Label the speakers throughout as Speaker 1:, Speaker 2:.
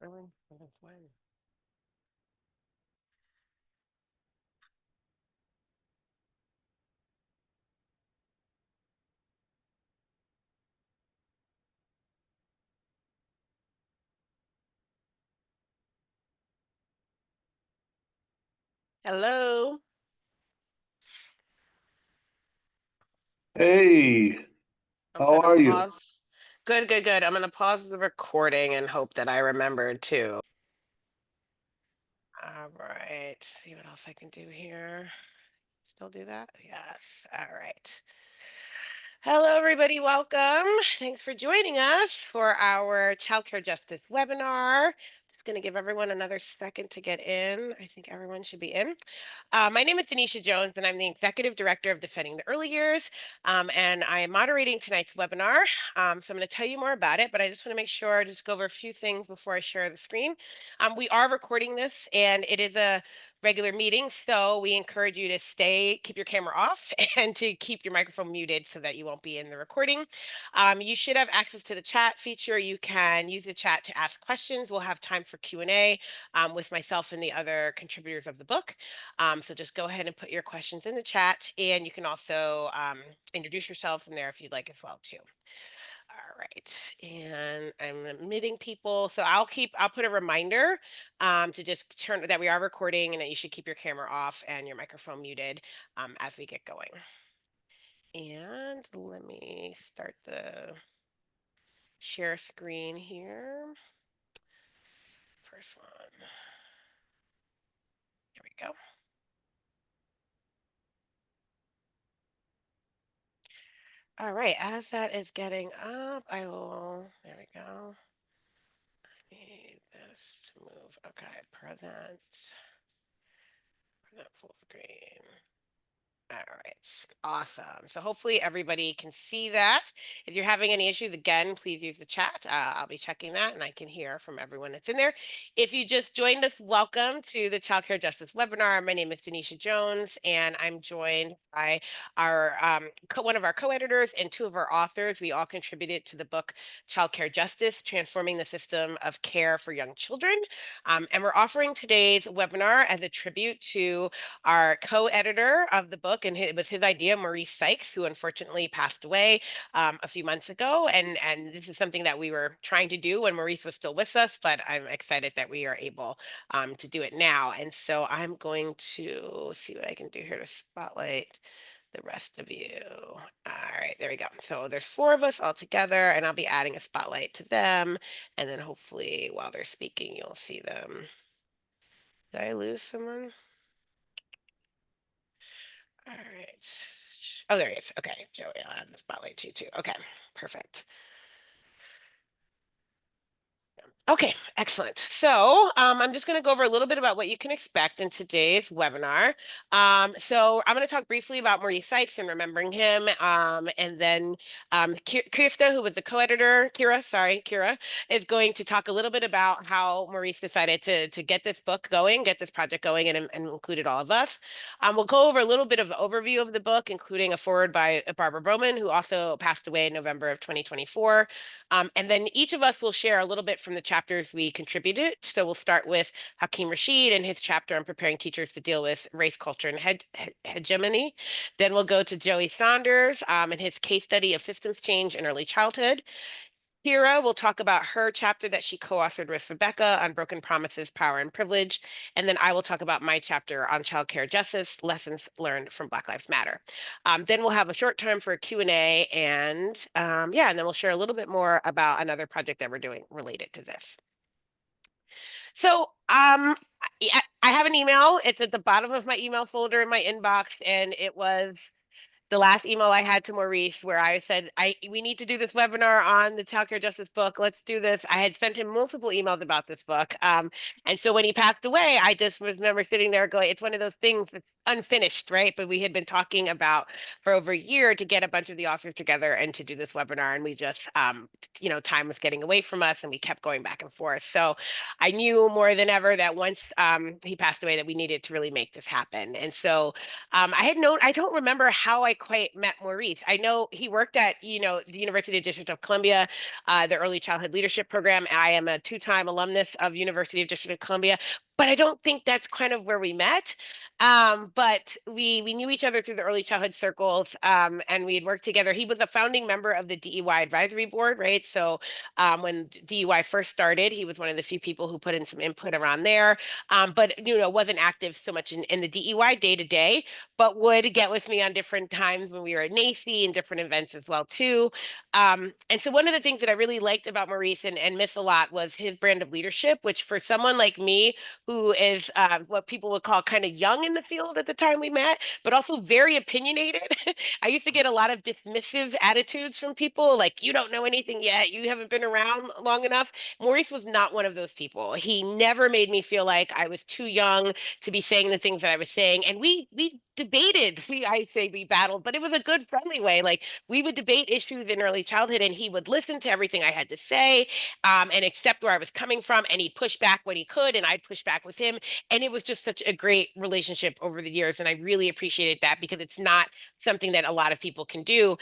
Speaker 1: Really? Since when? Hello.
Speaker 2: Hey,
Speaker 1: I'm
Speaker 2: how
Speaker 1: gonna
Speaker 2: are you?
Speaker 1: pause. Good, good, good. I'm gonna pause the recording and hope that I remembered too. All right. See what else I can do here. Still do that? Yes. All right. Hello, everybody. Welcome. Thanks for joining us for our childcare justice webinar. Just going to give everyone another second to get in. I think everyone should be in. My name is Denisha Jones, and I'm the Executive Director of Defending the Early Years, and I am moderating tonight's webinar. So I'm going to tell you more about it, but I just want to make sure, just go over a few things before I share the screen. We are recording this, and it is a regular meeting, so we encourage you to keep your camera off and to keep your microphone muted so that you won't be in the recording. You should have access to the chat feature. You can use the chat to ask questions. We'll have time for Q&A with myself and the other contributors of the book. So just go ahead and put your questions in the chat, and you can also introduce yourself in there if you'd like as well too. All right, and I'm admitting people, so I'll put a reminder to just turn that we are recording and that you should keep your camera off and your microphone muted as we get going. And let me start the share screen here. First one. Here we go. All right, as that is getting up, there we go. I need this to move. Okay, present full screen. All right, awesome. So hopefully everybody can see that. If you're having any issues, again, please use the chat. I'll be checking that and I can hear from everyone that's in there. If you just joined us, welcome to the Child Care Justice webinar. My name is Denisha Jones, and I'm joined by one of our co-editors and two of our authors. We all contributed to the book Child Care Justice, Transforming the System of Care for Young Children. And we're offering today's webinar as a tribute to our co-editor of the book, and it was his idea, Maurice Sykes, who unfortunately passed away a few months ago. And this is something that we were trying to do when Maurice was still with us, but I'm excited that we are able to do it now. And so I'm going to see what I can do here to spotlight the rest of you. All right, there we go. So there's four of us all together, and I'll be adding a spotlight to them. And then hopefully while they're speaking, you'll see them. Did I lose someone? All right. Oh, there he is. Okay, Joey, I'll add the spotlight to you too. Okay, perfect. Okay, excellent. So I'm just going to go over a little bit about what you can expect in today's webinar. So I'm going to talk briefly about Maurice Sykes and remembering him. And then Kirsta, who was the co-editor, Kira, is going to talk a little bit about how Maurice decided to get this book going, get this project going, and included all of us. We'll go over a little bit of overview of the book, including a foreword by Barbara Bowman, who also passed away in November of 2024. And then each of us will share a little bit from the chapters we contributed. So we'll start with Hakeem Rashid and his chapter on preparing teachers to deal with race, culture, and hegemony. Then we'll go to Joey Saunders and his case study of systems change in early childhood. Kira will talk about her chapter that she co-authored with Rebecca on broken promises, power, and privilege. And then I will talk about my chapter on childcare justice, lessons learned from Black Lives Matter. Then we'll have a short time for a Q&A, and yeah, and then we'll share a little bit more about another project that we're doing related to this. So I have an email. It's at the bottom of my email folder in my inbox, and it was the last email I had to Maurice where I said, we need to do this webinar on the Child Care Justice book. Let's do this. I had sent him multiple emails about this book. And so when he passed away, I just remember sitting there going, it's one of those things unfinished, right? But we had been talking about for over a year to get a bunch of the authors together and to do this webinar. And we just, time was getting away from us and we kept going back and forth. So I knew more than ever that once he passed away that we needed to really make this happen. And so I don't remember how I quite met Maurice. I know he worked at, the University of District of Columbia, the Early Childhood Leadership Program. I am a two-time alumnus of University of District of Columbia, but I don't think that's kind of where we met. But we knew each other through the early childhood circles, and we had worked together. He was a founding member of the DEY advisory board, right? So when DEY first started, he was one of the few people who put in some input around there, but wasn't active so much in the DEY day to day, but would get with me on different times when we were at NACI and different events as well too. And so one of the things that I really liked about Maurice and miss a lot was his brand of leadership, which for someone like me who is what people would call kind of young in the field at the time we met, but also very opinionated. I used to get a lot of dismissive attitudes from people like, you don't know anything yet, you haven't been around long enough. Maurice was not one of those people. He never made me feel like I was too young to be saying the things that I was saying. And we debated. I say we battled, but it was a good friendly way. Like we would debate issues in early childhood and he would listen to everything I had to say, and accept where I was coming from. And he'd push back when he could, and I'd push back with him. And it was just such a great relationship over the years. And I really appreciated that because it's not something that a lot of people can do.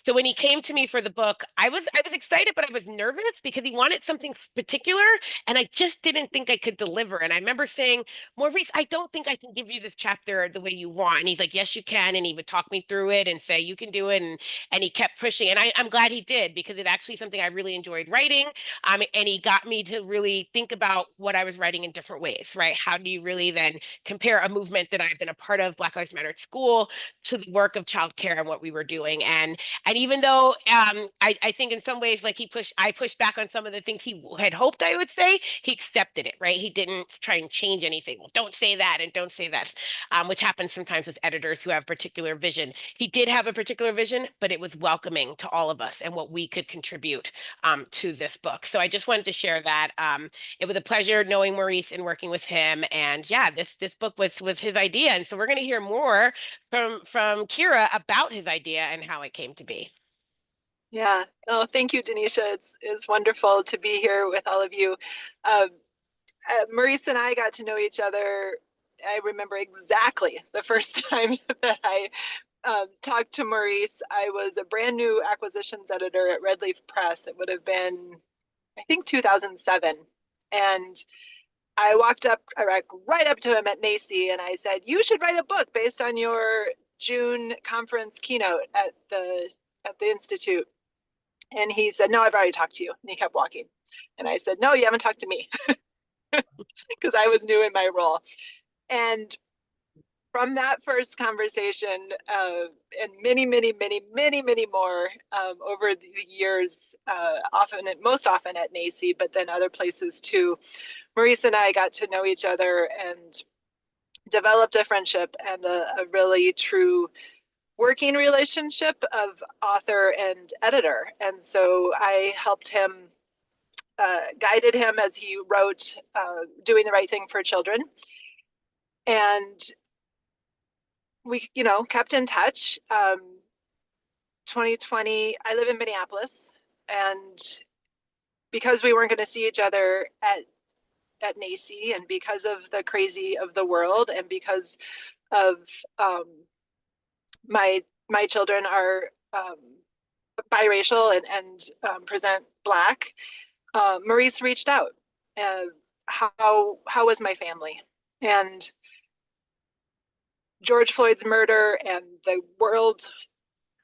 Speaker 1: So when he came to me for the book, I was excited, but I was nervous because he wanted something particular, and I just didn't think I could deliver. And I remember saying, Maurice, I don't think I can give you this chapter the way you want. And he's like, yes, you can. And he would talk me through it and say, you can do it. And he kept pushing. And I'm glad he did because it's actually something I really enjoyed writing. And he got me to really think about what I was writing in different ways, right? How do you really then compare a movement that I've been a part of, Black Lives Matter at School, to the work of childcare and what we were doing? And even though I think in some ways, like I pushed back on some of the things he had hoped I would say, he accepted it, right? He didn't try and change anything. Well, don't say that and don't say that, which happens sometimes with editors who have particular vision. He did have a particular vision, but it was welcoming to all of us and what we could contribute to this book. So I just wanted to share that. It was a pleasure knowing Maurice and working with him. And yeah, this book was his idea. And so we're going to hear more from Kira about his idea and how it came to be.
Speaker 2: Yeah. Oh, thank you, Denisha. It's wonderful to be here with all of you. Um, Maurice and I got to know each other. I remember exactly the first time that I talked to Maurice. I was a brand new acquisitions editor at Red Leaf Press. It would have been, I think, 2007. And I walked up, right up to him at NACI, and I said, "You should write a book based on your June conference keynote at the institute." And he said, "No, I've already talked to you." And he kept walking. And I said, "No, you haven't talked to me," because I was new in my role. And from that first conversation, and many, many, many, many, many more over the years, most often at NACI, but then other places too, Maurice and I got to know each other and developed a friendship and a really true working relationship of author and editor. And so I helped him, guided him as he wrote Doing the Right Thing for Children. And we, kept in touch. 2020, I live in Minneapolis. And because we weren't going to see each other at NACI, and because of the crazy of the world, and because of my children are biracial and present Black, Maurice reached out. How was my family? And George Floyd's murder and the world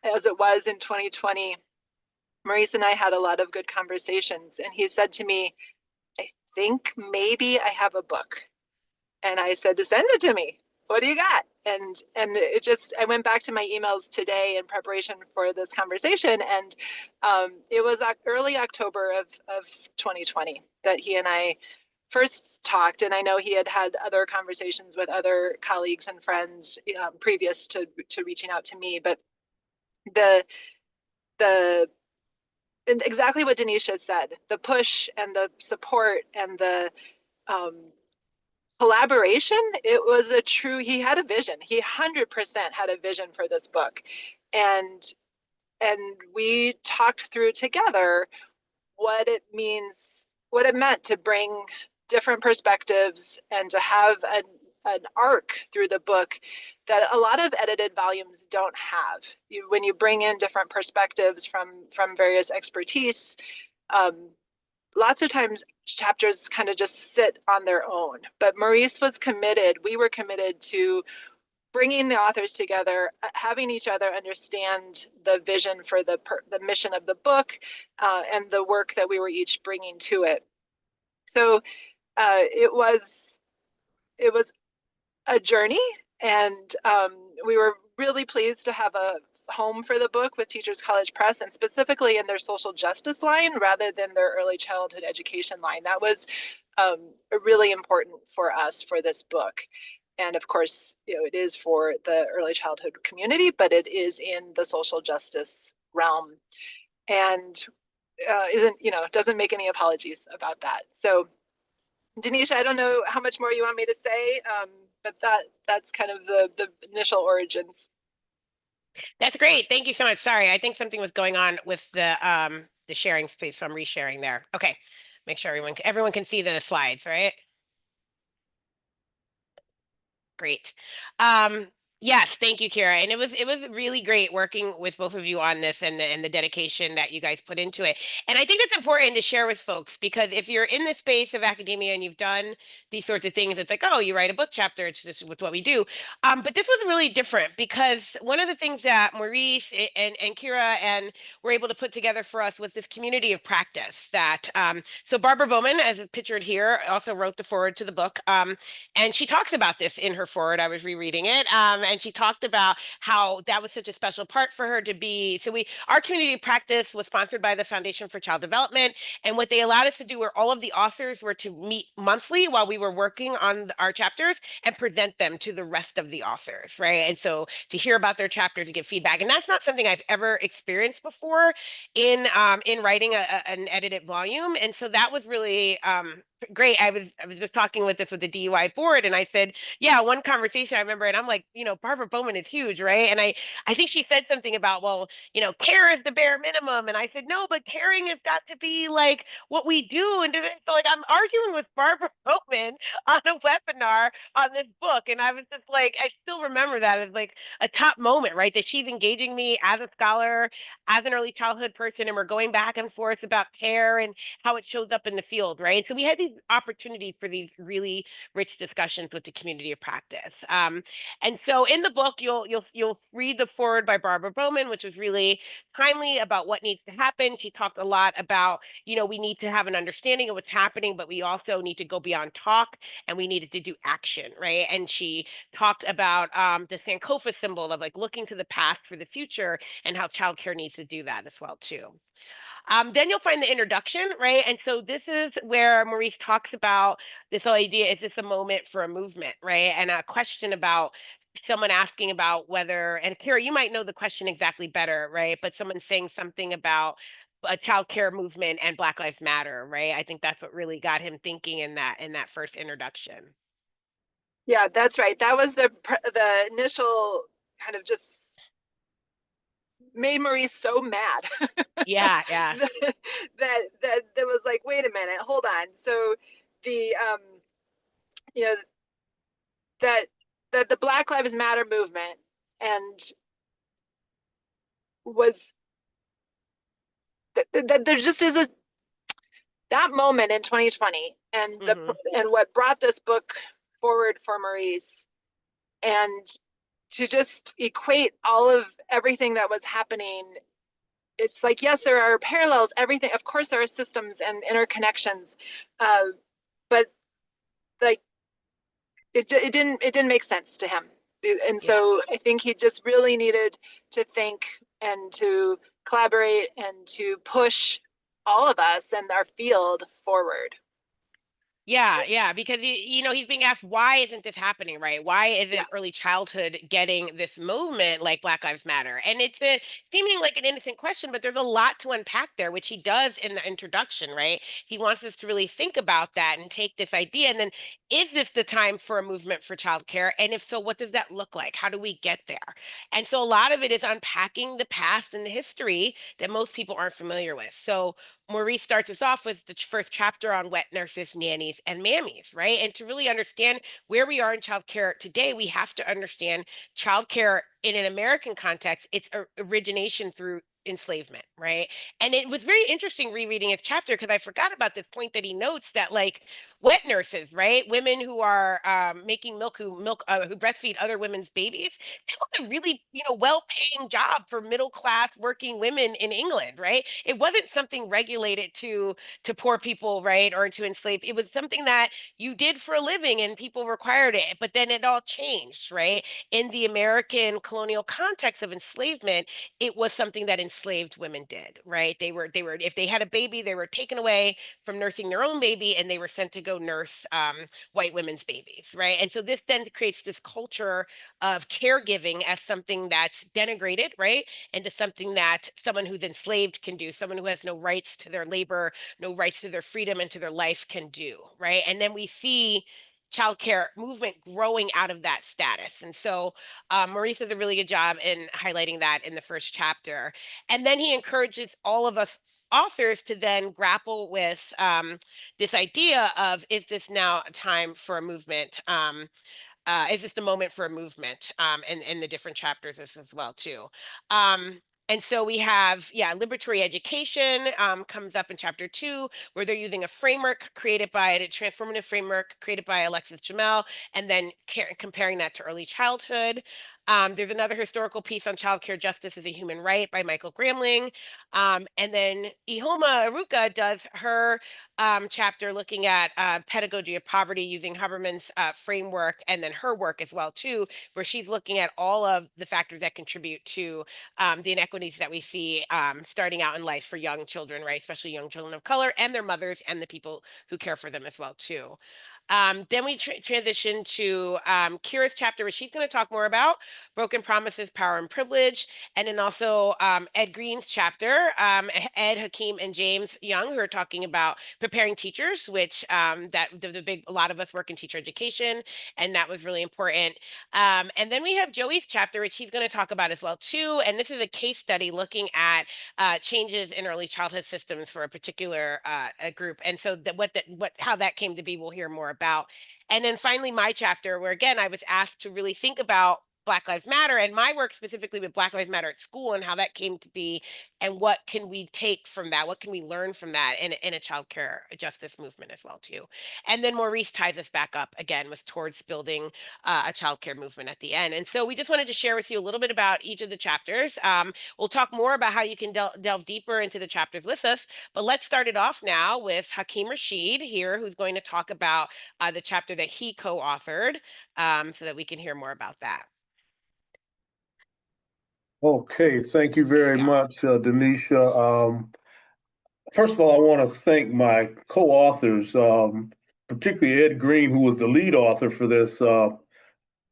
Speaker 2: as it was in 2020, Maurice and I had a lot of good conversations. And he said to me, "I think maybe I have a book." And I said, "To send it to me. What do you got?" And it just, I went back to my emails today in preparation for this conversation, and it was early October of 2020 that he and I first talked. And I know he had had other conversations with other colleagues and friends previous to reaching out to me, but the and exactly what Denisha said, the push and the support and the collaboration, it was a true, he had a vision. He 100% had a vision for this book. And we talked through together what it means, what it meant to bring different perspectives and to have an arc through the book that a lot of edited volumes don't have. When you bring in different perspectives from various expertise, um, lots of times chapters kind of just sit on their own. But Maurice was committed, we were committed to bringing the authors together, having each other understand the vision for the mission of the book, and the work that we were each bringing to it. So it was a journey, and we were really pleased to have a home for the book with Teachers College Press, and specifically in their social justice line rather than their early childhood education line. That was really important for us for this book. And of course, it is for the early childhood community, but it is in the social justice realm, and isn't, doesn't make any apologies about that. So Denisha, I don't know how much more you want me to say, but that's kind of the initial origins.
Speaker 1: That's great. Thank you so much. Sorry, I think something was going on with the sharing space, so I'm resharing there. Okay. Make sure everyone can see the slides, right? Great. Um, yes, thank you, Kira. And it was really great working with both of you on this and the dedication that you guys put into it. And I think it's important to share with folks because if you're in the space of academia and you've done these sorts of things, it's like, oh, you write a book chapter, it's just with what we do. But this was really different because one of the things that Maurice and Kira and were able to put together for us was this community of practice that so Barbara Bowman, as pictured here, also wrote the foreword to the book. And she talks about this in her foreword. I was rereading it. And she talked about how that was such a special part for her to be. So our community practice was sponsored by the Foundation for Child Development. And what they allowed us to do were all of the authors were to meet monthly while we were working on our chapters and present them to the rest of the authors, right? And so to hear about their chapter, to get feedback. And that's not something I've ever experienced before in writing an edited volume. And so that was really great. I was just talking with the DUI board, and I said, yeah, one conversation I remember, and I'm like, Barbara Bowman is huge, right? And I think she said something about, well, care is the bare minimum, and I said, no, but caring has got to be like what we do, and so like I'm arguing with Barbara Bowman on a webinar on this book, and I was just like, I still remember that as like a top moment, right? That she's engaging me as a scholar, as an early childhood person, and we're going back and forth about care and how it shows up in the field, right? So we had these opportunities for these really rich discussions with the community of practice. And so in the book, you'll read the foreword by Barbara Bowman, which was really timely about what needs to happen. She talked a lot about, we need to have an understanding of what's happening, but we also need to go beyond talk and we needed to do action, right? And she talked about the Sankofa symbol of like looking to the past for the future and how childcare needs to do that as well too. Then you'll find the introduction, right? And so this is where Maurice talks about this whole idea, is this a moment for a movement, right? And a question about someone asking about whether, and Kara, you might know the question exactly better, right? But someone saying something about a child care movement and Black Lives Matter, right? I think that's what really got him thinking in that first introduction.
Speaker 2: Yeah, that's right. That was the initial kind of just made Maurice so mad
Speaker 1: Yeah, yeah.
Speaker 2: that, that was like, wait a minute, hold on. So the you know that the Black Lives Matter movement and was that there just is a that moment in 2020 and
Speaker 1: Hmm.
Speaker 2: what brought this book forward for Maurice, and to just equate all of everything that was happening. It's like, yes, there are parallels, everything, of course there are systems and interconnections, uh, but like it didn't make sense to him. And
Speaker 1: Yeah.
Speaker 2: so I think he just really needed to think and to collaborate and to push all of us and our field forward.
Speaker 1: Yeah, because he's being asked why isn't this happening, right? Why
Speaker 2: Yeah.
Speaker 1: isn't early childhood getting this movement like Black Lives Matter? And it's seeming like an innocent question, but there's a lot to unpack there, which he does in the introduction, right? He wants us to really think about that and take this idea, and then is this the time for a movement for childcare? And if so, what does that look like? How do we get there? And so a lot of it is unpacking the past and the history that most people aren't familiar with. So Maurice starts us off with the first chapter on wet nurses, nannies, and mammies, right? And to really understand where we are in childcare today, we have to understand childcare in an American context, its origination through enslavement, right? And it was very interesting rereading his chapter because I forgot about this point that he notes that like wet nurses, right? Women who are making milk, who breastfeed other women's babies, that was a really, well-paying job for middle-class working women in England, right? It wasn't something regulated to poor people, right, or to enslaved. It was something that you did for a living and people required it. But then it all changed, right? In the American colonial context of enslavement, it was something that enslaved women did, right? They were if they had a baby, they were taken away from nursing their own baby and they were sent to go nurse white women's babies, right? And so this then creates this culture of caregiving as something that's denigrated, right? Into something that someone who's enslaved can do, someone who has no rights to their labor, no rights to their freedom and to their life can do, right? And then we see childcare movement growing out of that status. And so Maurice does a really good job in highlighting that in the first chapter. And then he encourages all of us authors to then grapple with this idea of, is this now a time for a movement? Is this the moment for a movement? And the different chapters as well too. Um, and so we have, liberatory education comes up in chapter 2, where they're using a framework created by a transformative framework created by Alexis Jamel, and then comparing that to early childhood. There's another historical piece on childcare justice as a human right by Michael Gramling. And then Ihoma Aruka does her chapter looking at pedagogy of poverty using Haberman's framework, and then her work as well too, where she's looking at all of the factors that contribute to the inequities that we see starting out in life for young children, right? Especially young children of color and their mothers and the people who care for them as well too. Then we transition to Kira's chapter, where she's going to talk more about broken promises, power, and privilege. And then also Ed Green's chapter, Ed, Hakeem, and James Young, who are talking about preparing teachers, which that the big, a lot of us work in teacher education, and that was really important. And then we have Joey's chapter, which he's going to talk about as well too. And this is a case study looking at changes in early childhood systems for a particular a group. And so how that came to be, we'll hear more about. And then finally, my chapter, where again, I was asked to really think about Black Lives Matter and my work specifically with Black Lives Matter at school and how that came to be, and what can we take from that? What can we learn from that in a childcare justice movement as well too? And then Maurice ties us back up again with towards building a childcare movement at the end. And so we just wanted to share with you a little bit about each of the chapters. We'll talk more about how you can delve deeper into the chapters with us, but let's start it off now with Hakeem Rashid here, who's going to talk about the chapter that he co-authored, so that we can hear more about that.
Speaker 3: Okay, thank you
Speaker 1: There you
Speaker 3: very
Speaker 1: go.
Speaker 3: much, Denisha. First of all, I want to thank my co-authors, particularly Ed Green, who was the lead author for this, and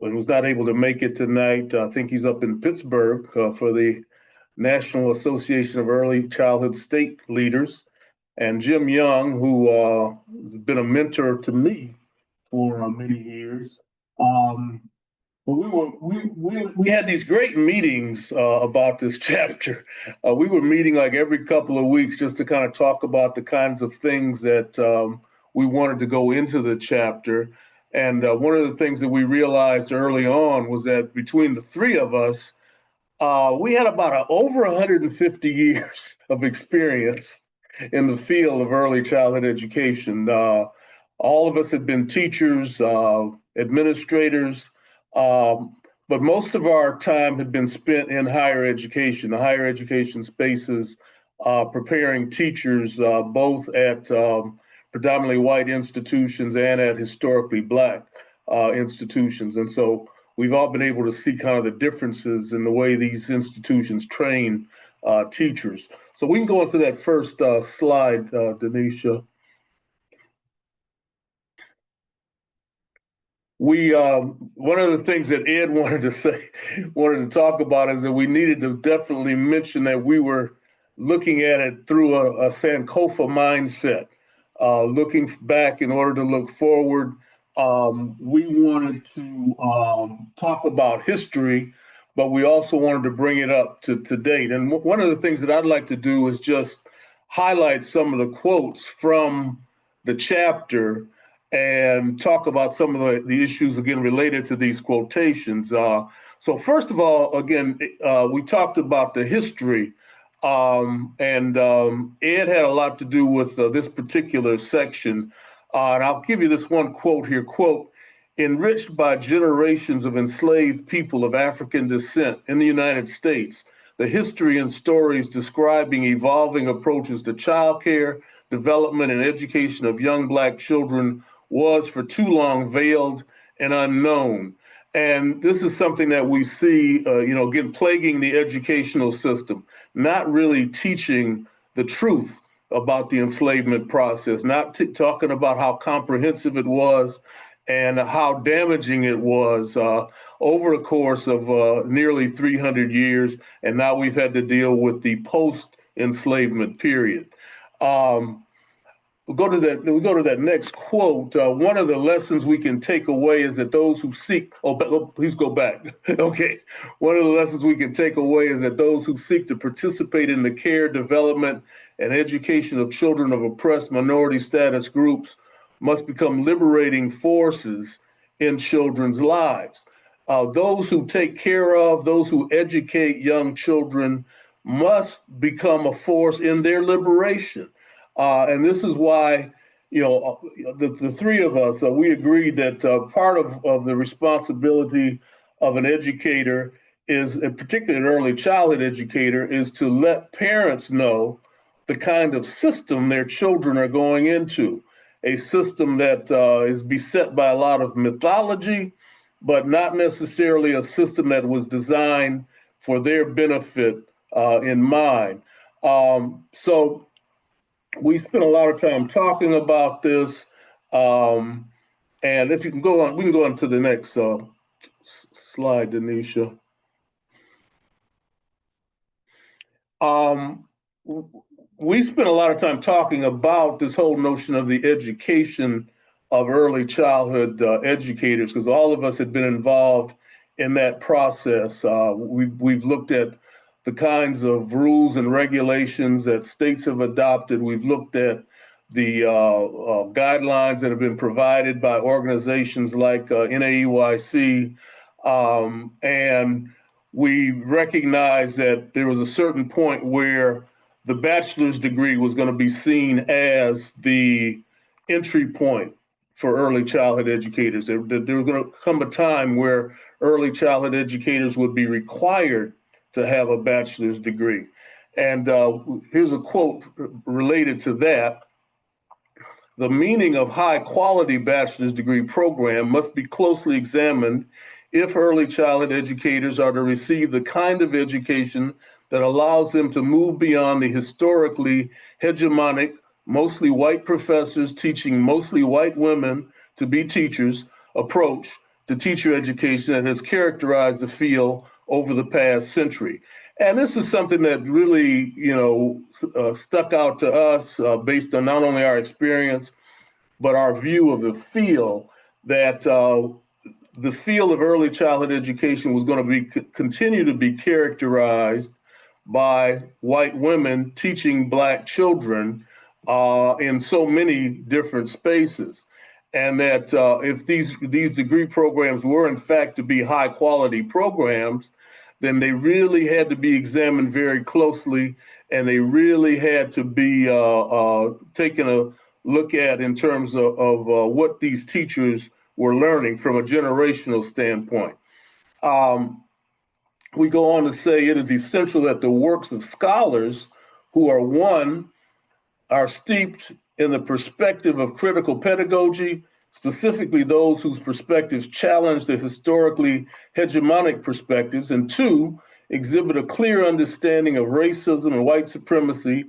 Speaker 3: was not able to make it tonight. I think he's up in Pittsburgh for the National Association of Early Childhood State Leaders, and Jim Young, who has been a mentor to me for many years. Um, Well, we had these great meetings about this chapter. We were meeting like every couple of weeks just to kind of talk about the kinds of things that we wanted to go into the chapter. And one of the things that we realized early on was that between the three of us, we had about over 150 years of experience in the field of early childhood education. All of us had been teachers, administrators, um, but most of our time had been spent in higher education, the higher education spaces, preparing teachers both at predominantly white institutions and at historically black institutions. And so we've all been able to see kind of the differences in the way these institutions train teachers. So we can go into that first slide, Denisha. we one of the things that Ed wanted to talk about is that we needed to definitely mention that we were looking at it through a Sankofa mindset, looking back in order to look forward. We wanted to talk about history, but we also wanted to bring it up to date. And one of the things that I'd like to do is just highlight some of the quotes from the chapter and talk about some of the issues again related to these quotations. So first of all, again, we talked about the history, and Ed had a lot to do with this particular section. And I'll give you this one quote here. Quote, enriched by generations of enslaved people of African descent in the United States, the history and stories describing evolving approaches to childcare, development, and education of young Black children was for too long veiled and unknown. And this is something that we see, again, plaguing the educational system, not really teaching the truth about the enslavement process, not talking about how comprehensive it was and how damaging it was over a course of nearly 300 years. And now we've had to deal with the post enslavement period. We go to that next quote. One of the lessons we can take away is that those who seek, please go back. Okay. One of the lessons we can take away is that those who seek to participate in the care, development, and education of children of oppressed minority status groups must become liberating forces in children's lives. Those who take care of, those who educate young children must become a force in their liberation. And this is why, the three of us, we agreed that part of the responsibility of an educator is, particularly an early childhood educator, is to let parents know the kind of system their children are going into, a system that is beset by a lot of mythology, but not necessarily a system that was designed for their benefit in mind. So we spent a lot of time talking about this. And if you can go on, we can go on to the next slide, Denisha. We spent a lot of time talking about this whole notion of the education of early childhood educators, because all of us had been involved in that process. We've looked at the kinds of rules and regulations that states have adopted. We've looked at the guidelines that have been provided by organizations like NAEYC, and we recognized that there was a certain point where the bachelor's degree was going to be seen as the entry point for early childhood educators. There was going to come a time where early childhood educators would be required to have a bachelor's degree. And here's a quote related to that. The meaning of high quality bachelor's degree program must be closely examined if early childhood educators are to receive the kind of education that allows them to move beyond the historically hegemonic, mostly white professors teaching mostly white women to be teachers approach to teacher education that has characterized the field over the past century. And this is something that really, stuck out to us based on not only our experience, but our view of the field, that the field of early childhood education was going to continue to be characterized by white women teaching Black children in so many different spaces. And that if these degree programs were in fact to be high quality programs, then they really had to be examined very closely, and they really had to be taken a look at in terms of what these teachers were learning from a generational standpoint. We go on to say it is essential that the works of scholars who are steeped in the perspective of critical pedagogy, specifically those whose perspectives challenge the historically hegemonic perspectives, and two, exhibit a clear understanding of racism and white supremacy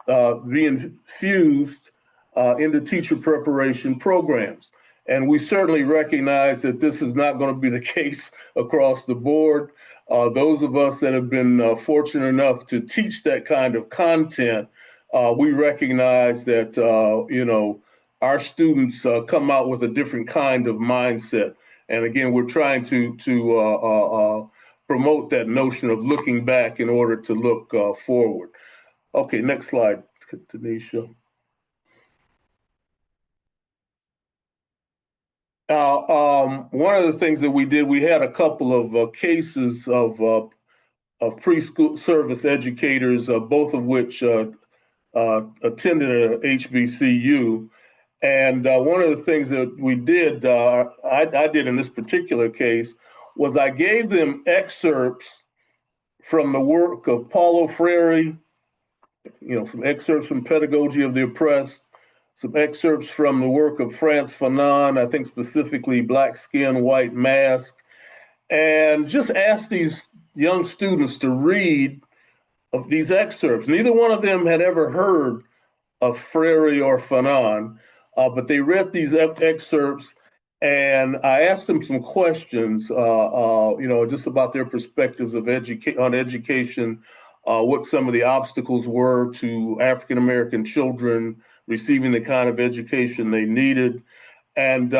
Speaker 3: being fused into teacher preparation programs. And we certainly recognize that this is not going to be the case across the board. Those of us that have been fortunate enough to teach that kind of content, we recognize that, our students come out with a different kind of mindset. And again, we're trying to promote that notion of looking back in order to look forward. Okay, next slide, Tanisha. One of the things that we did, we had a couple of cases of preschool service educators, both of which attended a HBCU. And one of the things that we did, I did in this particular case, was I gave them excerpts from the work of Paulo Freire, some excerpts from Pedagogy of the Oppressed, some excerpts from the work of Frantz Fanon, I think specifically Black Skin, White Mask, and just asked these young students to read of these excerpts. Neither one of them had ever heard of Freire or Fanon, but they read these excerpts, and I asked them some questions, just about their perspectives of on education, what some of the obstacles were to African American children receiving the kind of education they needed. And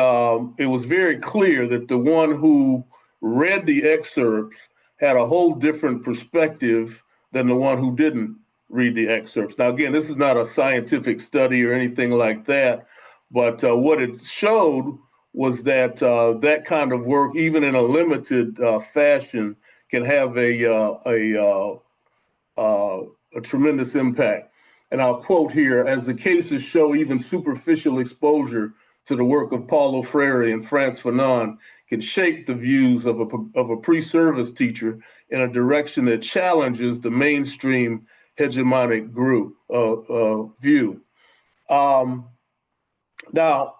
Speaker 3: it was very clear that the one who read the excerpts had a whole different perspective than the one who didn't read the excerpts. Now, again, this is not a scientific study or anything like that, but what it showed was that that kind of work, even in a limited fashion, can have a tremendous impact. And I'll quote here, as the cases show, even superficial exposure to the work of Paulo Freire and Frantz Fanon can shape the views of a pre-service teacher in a direction that challenges the mainstream hegemonic view. Now,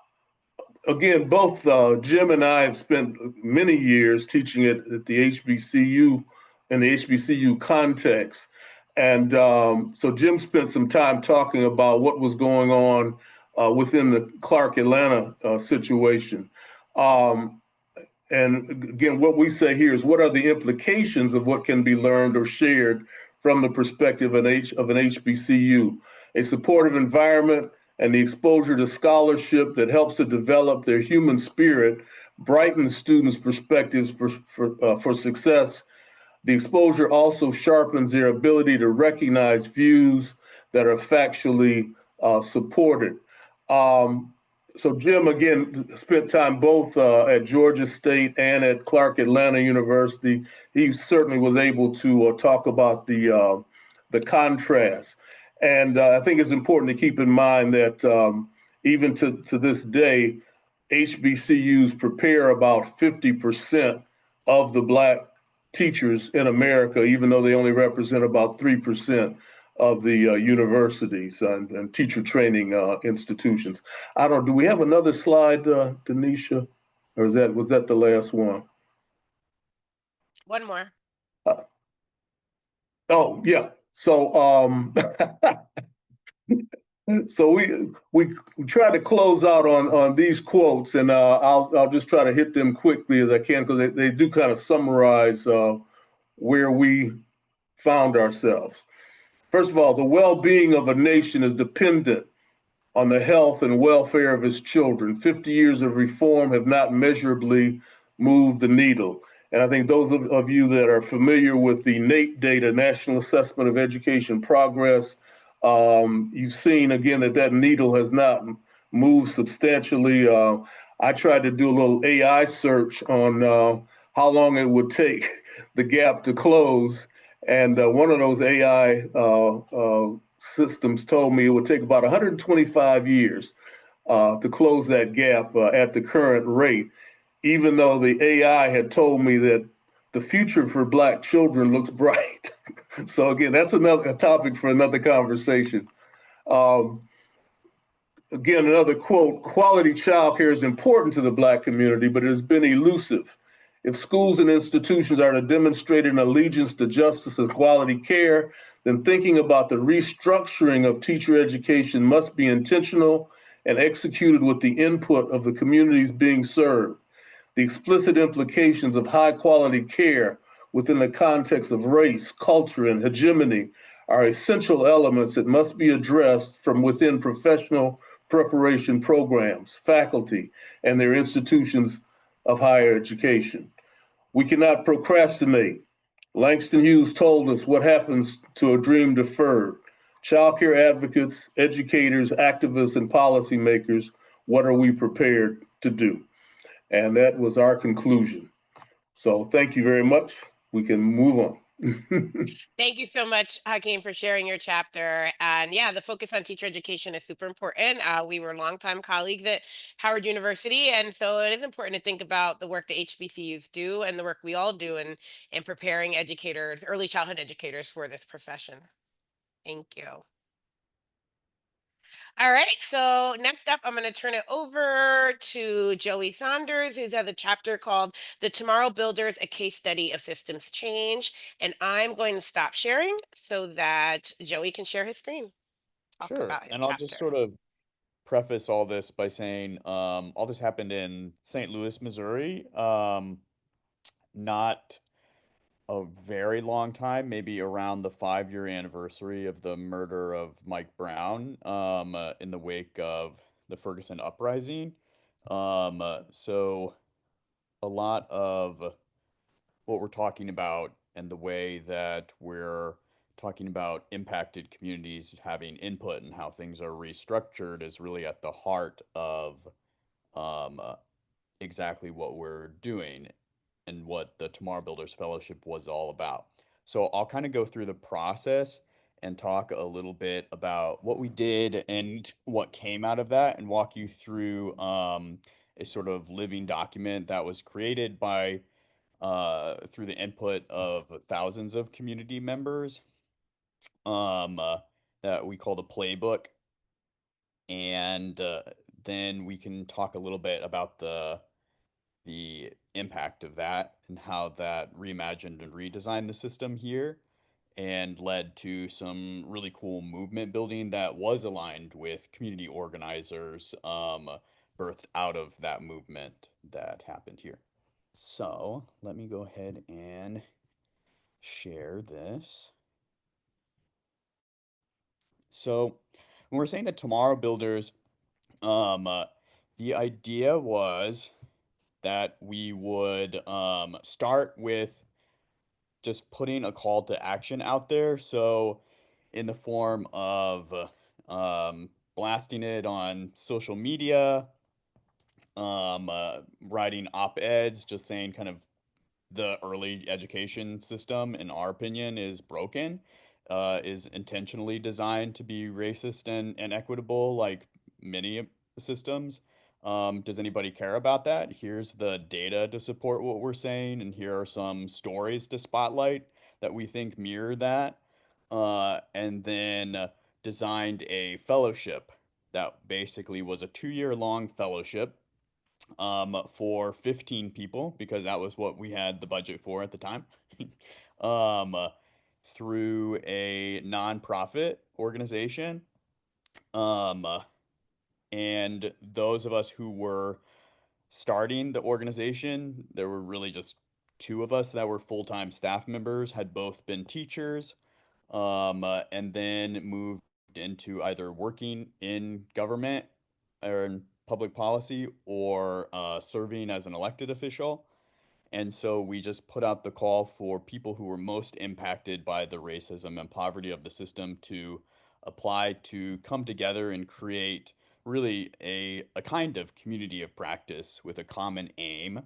Speaker 3: again, both Jim and I have spent many years teaching at the HBCU, in the HBCU context. And so Jim spent some time talking about what was going on within the Clark Atlanta situation. And again, what we say here is, what are the implications of what can be learned or shared from the perspective of an HBCU? A supportive environment and the exposure to scholarship that helps to develop their human spirit brightens students' perspectives for success. The exposure also sharpens their ability to recognize views that are factually supported. So Jim, again, spent time both at Georgia State and at Clark Atlanta University. He certainly was able to talk about the contrast. And I think it's important to keep in mind that even to this day, HBCUs prepare about 50% of the Black teachers in America, even though they only represent about 3% of the universities and teacher training institutions. Do we have another slide, Denisha? Or was that the last one?
Speaker 1: One more.
Speaker 3: Oh, yeah. So so we try to close out on these quotes, and I'll just try to hit them quickly as I can, because they do kind of summarize where we found ourselves. First of all, the well-being of a nation is dependent on the health and welfare of its children. 50 years of reform have not measurably moved the needle. And I think those of you that are familiar with the NAEP data, National Assessment of Education Progress, you've seen again that needle has not moved substantially. I tried to do a little AI search on how long it would take the gap to close. And one of those AI systems told me it would take about 125 years to close that gap at the current rate, even though the AI had told me that the future for Black children looks bright. So again, that's a topic for another conversation. Again, another quote: quality childcare is important to the Black community, but it has been elusive. If schools and institutions are to demonstrate an allegiance to justice and quality care, then thinking about the restructuring of teacher education must be intentional and executed with the input of the communities being served. The explicit implications of high quality care within the context of race, culture, and hegemony are essential elements that must be addressed from within professional preparation programs, faculty, and their institutions of higher education. We cannot procrastinate. Langston Hughes told us what happens to a dream deferred. Childcare advocates, educators, activists, and policymakers, what are we prepared to do? And that was our conclusion. So thank you very much. We can move on.
Speaker 1: Thank you so much, Hakeem, for sharing your chapter. And yeah, the focus on teacher education is super important. We were longtime colleagues at Howard University, and so it is important to think about the work that HBCUs do and the work we all do in preparing educators, early childhood educators, for this profession. Thank you. All right, so next up, I'm going to turn it over to Joey Saunders, who's has a chapter called The Tomorrow Builders, a Case Study of Systems Change. And I'm going to stop sharing so that Joey can share his screen, talk
Speaker 4: Sure.
Speaker 1: about his
Speaker 4: And I'll just
Speaker 1: chapter.
Speaker 4: sort of preface all this by saying all this happened in St. Louis, Missouri. Not a very long time, maybe around the 5-year anniversary of the murder of Mike Brown in the wake of the Ferguson uprising. So a lot of what we're talking about and the way that we're talking about impacted communities having input and how things are restructured is really at the heart of um, uh, exactly what we're doing and what the Tomorrow Builders Fellowship was all about. So I'll kind of go through the process and talk a little bit about what we did and what came out of that and walk you through a sort of living document that was created by through the input of thousands of community members um, uh, that we call the playbook. And then we can talk a little bit about the impact of that and how that reimagined and redesigned the system here and led to some really cool movement building that was aligned with community organizers birthed out of that movement that happened here. So let me go ahead and share this. So when we're saying that tomorrow builders, um, uh, the idea was that we would start with just putting a call to action out there. So in the form of blasting it on social media, writing op-eds, just saying kind of the early education system, in our opinion, is broken, is intentionally designed to be racist and equitable, like many systems. Does anybody care about that? Here's the data to support what we're saying, and here are some stories to spotlight that we think mirror that. And then designed a fellowship that basically was a 2-year long fellowship for 15 people because that was what we had the budget for at the time. um, uh, Through a nonprofit organization. Um, uh, and those of us who were starting the organization, there were really just two of us that were full-time staff members, had both been teachers, and then moved into either working in government or in public policy or serving as an elected official. And so we just put out the call for people who were most impacted by the racism and poverty of the system to apply to come together and create really a kind of community of practice with a common aim.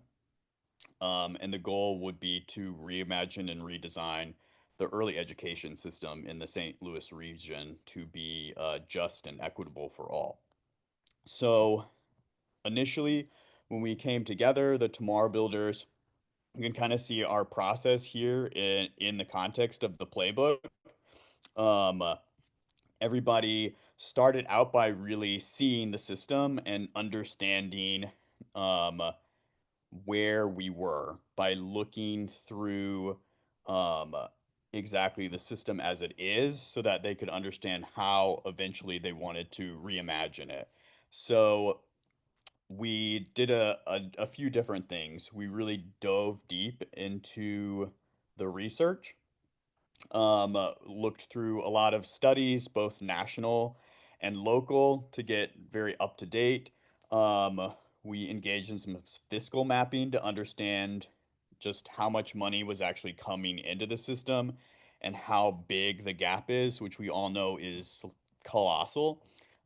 Speaker 4: And the goal would be to reimagine and redesign the early education system in the St. Louis region to be just and equitable for all. So initially, when we came together, the Tomorrow Builders, you can kind of see our process here in the context of the playbook. Um, uh, Everybody started out by really seeing the system and understanding um, uh, where we were by looking through um, uh, exactly the system as it is so that they could understand how eventually they wanted to reimagine it. So we did a few different things. We really dove deep into the research, looked through a lot of studies, both national and local, to get very up to date. We engaged in some fiscal mapping to understand just how much money was actually coming into the system and how big the gap is, which we all know is colossal,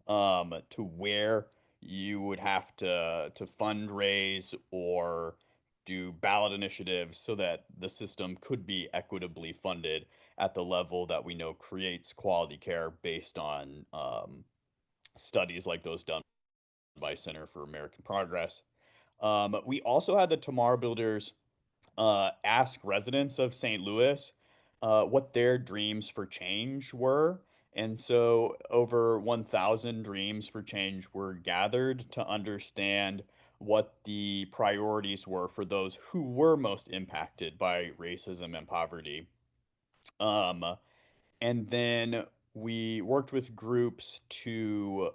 Speaker 4: to where you would have to fundraise or do ballot initiatives so that the system could be equitably funded at the level that we know creates quality care based on studies like those done by Center for American Progress. We also had the Tomorrow Builders ask residents of St. Louis what their dreams for change were. And so over 1,000 dreams for change were gathered to understand what the priorities were for those who were most impacted by racism and poverty. Um, and then we worked with groups to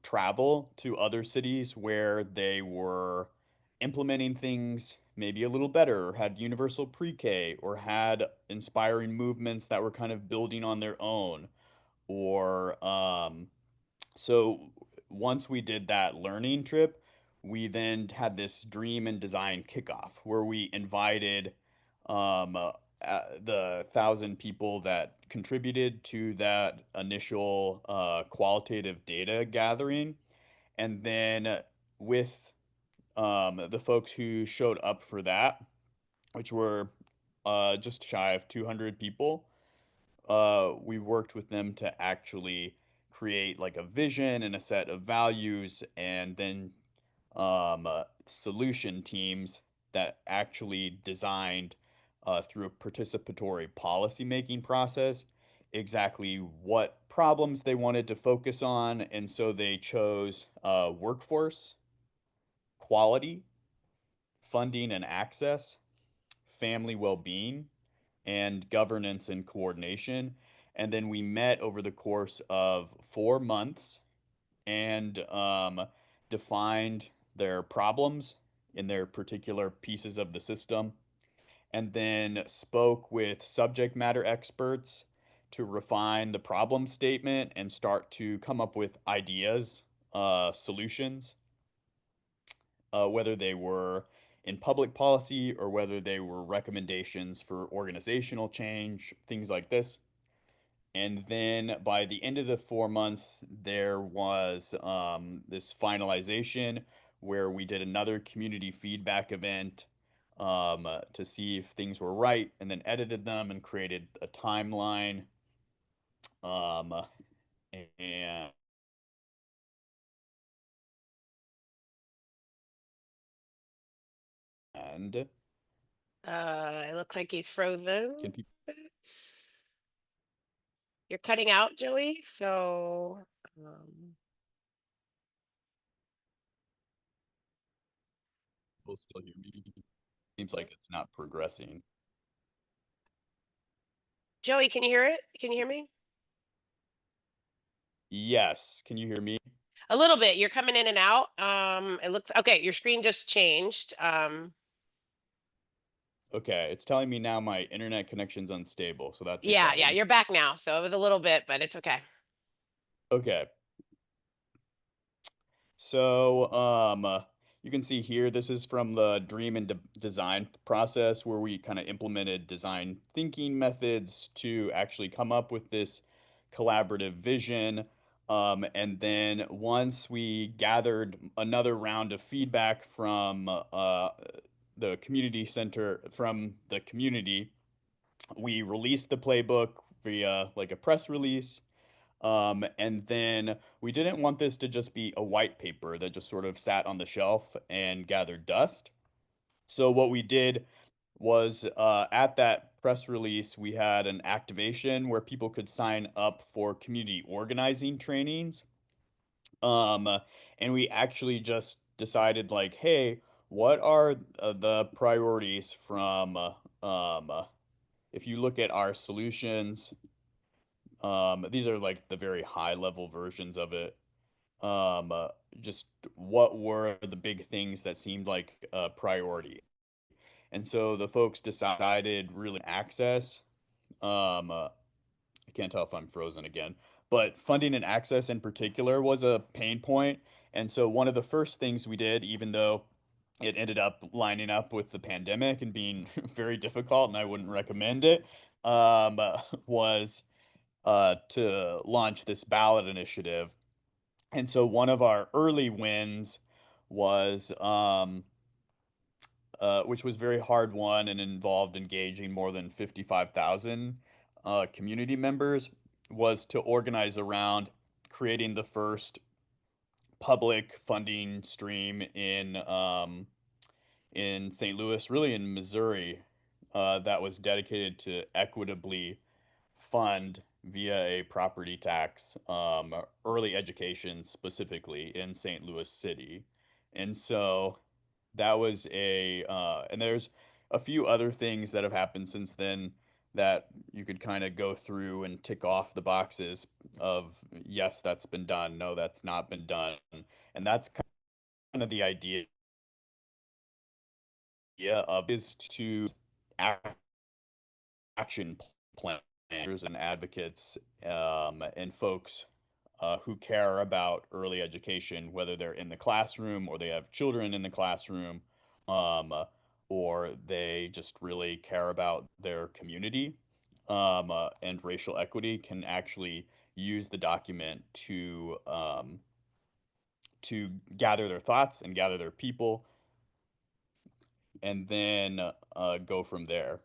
Speaker 4: travel to other cities where they were implementing things maybe a little better, or had universal pre-K, or had inspiring movements that were kind of building on their own, or so once we did that learning trip, we then had this dream and design kickoff where we invited um, uh, the 1,000 people that contributed to that initial qualitative data gathering. And then with the folks who showed up for that, which were just shy of 200 people, we worked with them to actually create like a vision and a set of values, and then solution teams that actually designed through a participatory policy making process exactly what problems they wanted to focus on. And so they chose workforce, quality, funding and access, family well being, and governance and coordination. And then we met over the course of 4 months and defined their problems in their particular pieces of the system, and then spoke with subject matter experts to refine the problem statement and start to come up with ideas, solutions, whether they were in public policy or whether they were recommendations for organizational change, things like this. And then by the end of the 4 months, there was this finalization where we did another community feedback event to see if things were right, and then edited them and created a timeline. Um, and
Speaker 1: It looks like he's frozen.
Speaker 4: can people
Speaker 1: You're cutting out, Joey. So, um,
Speaker 4: still hear me? Seems like it's not progressing.
Speaker 1: Joey, can you hear it? Can you hear me?
Speaker 4: Yes, can you hear me?
Speaker 1: A little bit. You're coming in and out. It looks okay. Your screen just changed.
Speaker 4: Okay, it's telling me now my internet connection's unstable, so that's
Speaker 1: Yeah,
Speaker 4: exciting.
Speaker 1: you're back now. So it was a little bit, but it's okay.
Speaker 4: Okay. So, you can see here, this is from the dream and design process where we kind of implemented design thinking methods to actually come up with this collaborative vision. And then once we gathered another round of feedback from the community center, from the community, we released the playbook via like a press release, and then we didn't want this to just be a white paper that just sort of sat on the shelf and gathered dust. So what we did was at that press release, we had an activation where people could sign up for community organizing trainings. Um, and we actually just decided like, hey, what are the priorities from if you look at our solutions, these are like the very high level versions of it. um, uh, just what were the big things that seemed like a priority. And so the folks decided really access. I can't tell if I'm frozen again, but funding and access in particular was a pain point. And so one of the first things we did, even though it ended up lining up with the pandemic and being very difficult, and I wouldn't recommend it, was to launch this ballot initiative. And so one of our early wins was which was very hard won and involved engaging more than 55,000 community members, was to organize around creating the first public funding stream in St. Louis, really in Missouri, that was dedicated to equitably fund via a property tax early education specifically in St. Louis City. And so that was and there's a few other things that have happened since then that you could kind of go through and tick off the boxes of yes, that's been done, no, that's not been done. And that's kind of the idea of is to action planners and advocates and folks who care about early education, whether they're in the classroom or they have children in the classroom, um, or they just really care about their community and racial equity, can actually use the document to gather their thoughts and gather their people, and then go from there.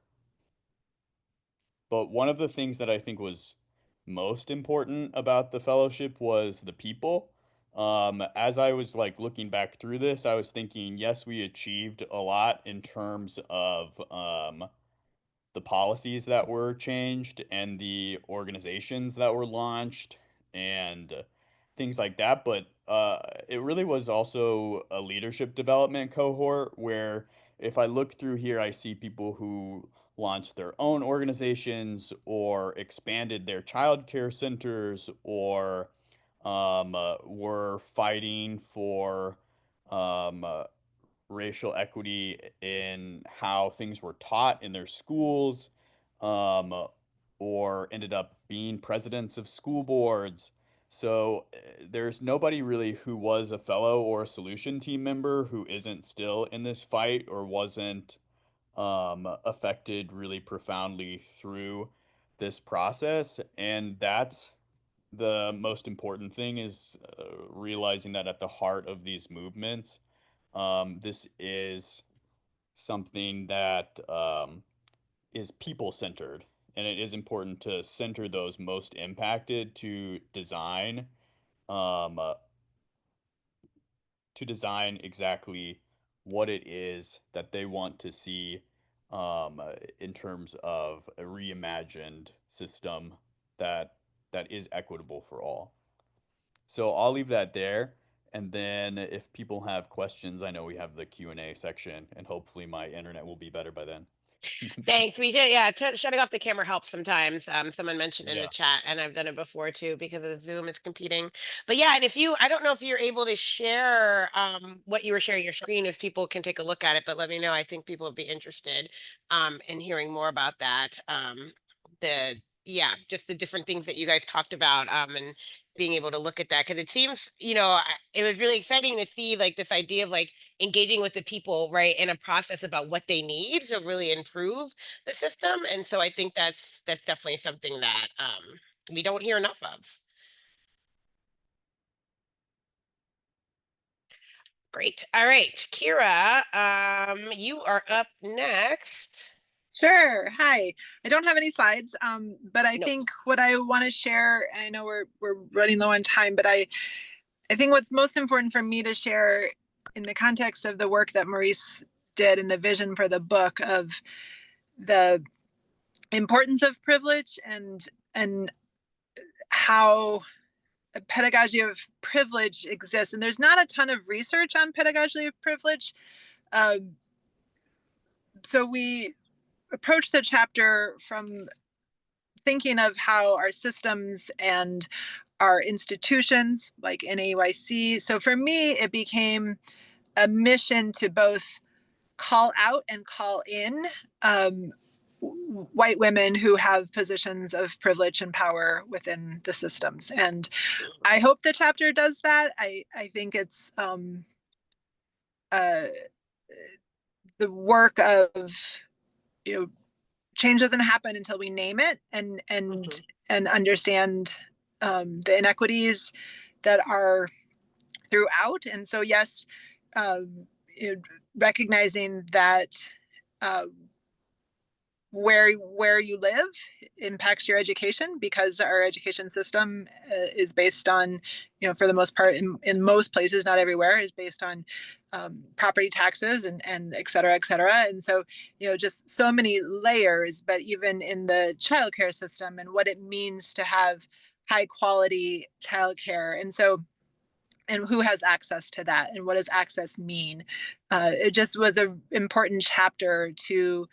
Speaker 4: But one of the things that I think was most important about the fellowship was the people. As I was like looking back through this, I was thinking, yes, we achieved a lot in terms of the policies that were changed and the organizations that were launched and things like that. But it really was also a leadership development cohort where if I look through here, I see people who launched their own organizations or expanded their childcare centers or were fighting for um, uh, racial equity in how things were taught in their schools, um, or ended up being presidents of school boards. So there's nobody really who was a fellow or a solution team member who isn't still in this fight or wasn't affected really profoundly through this process. And that's the most important thing is realizing that at the heart of these movements, this is something that is people centered, and it is important to center those most impacted um, uh, to design exactly what it is that they want to see in terms of a reimagined system that is equitable for all. So I'll leave that there. And then if people have questions, I know we have the Q&A section, and hopefully my internet will be better by then.
Speaker 1: Thanks. We did, yeah. Shutting off the camera helps sometimes. Someone mentioned in the
Speaker 4: Yeah.
Speaker 1: chat, and I've done it before too because of Zoom is competing. But yeah, and if you, I don't know if you're able to share what you were sharing your screen, if people can take a look at it. But let me know. I think people would be interested in hearing more about that. The yeah, just the different things that you guys talked about and being able to look at that because it seems, it was really exciting to see like this idea of like engaging with the people, right, in a process about what they need to really improve the system. And so I think that's definitely something that we don't hear enough of. Great. All right, Kira, you are up next.
Speaker 2: Sure. Hi. I don't have any slides, but I
Speaker 1: Nope.
Speaker 2: think what I want to share, I know we're running low on time, but I think what's most important for me to share in the context of the work that Maurice did and the vision for the book of the importance of privilege and how a pedagogy of privilege exists. And there's not a ton of research on pedagogy of privilege. So we approach the chapter from thinking of how our systems and our institutions, like NAYC. So for me, it became a mission to both call out and call in um, white women who have positions of privilege and power within the systems. And I hope the chapter does that. I think it's uh, the work of, you know, change doesn't happen until we name it and understand the inequities that are throughout. And so, yes, you know, recognizing that uh, where you live impacts your education, because our education system is based on, you know, for the most part, in most places, not everywhere, is based on property taxes and et cetera, et cetera. And so, you know, just so many layers. But even in the childcare system and what it means to have high quality childcare, and so, and who has access to that, and what does access mean? It just was an important chapter to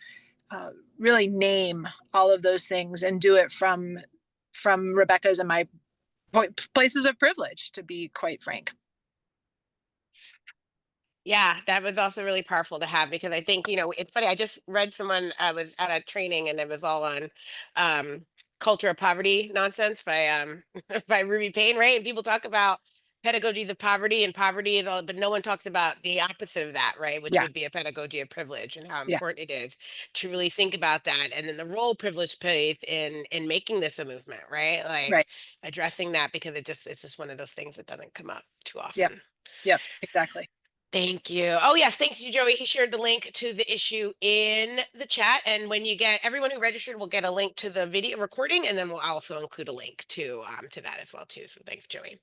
Speaker 2: really name all of those things and do it from Rebecca's and my places of privilege, to be quite frank.
Speaker 1: Yeah, that was also really powerful to have, because I think, you know, it's funny. I just read someone, I was at a training and it was all on um culture of poverty nonsense by by Ruby Payne, right? And people talk about pedagogies of poverty, and poverty is all, but no one talks about the opposite of that, right? Which
Speaker 2: Yeah,
Speaker 1: would be a pedagogy of privilege, and how
Speaker 2: yeah,
Speaker 1: important it is to really think about that. And then the role privilege plays in making this a movement, right?
Speaker 2: right.
Speaker 1: Like addressing that, because it's just one of those things that doesn't come up too
Speaker 2: Yep,
Speaker 1: often.
Speaker 2: yep, exactly.
Speaker 1: Thank you. Oh, yes. Thank you, Joey. He shared the link to the issue in the chat. And when you get everyone who registered will get a link to the video recording, and then we'll also include a link to that as well, too. So thanks, Joey.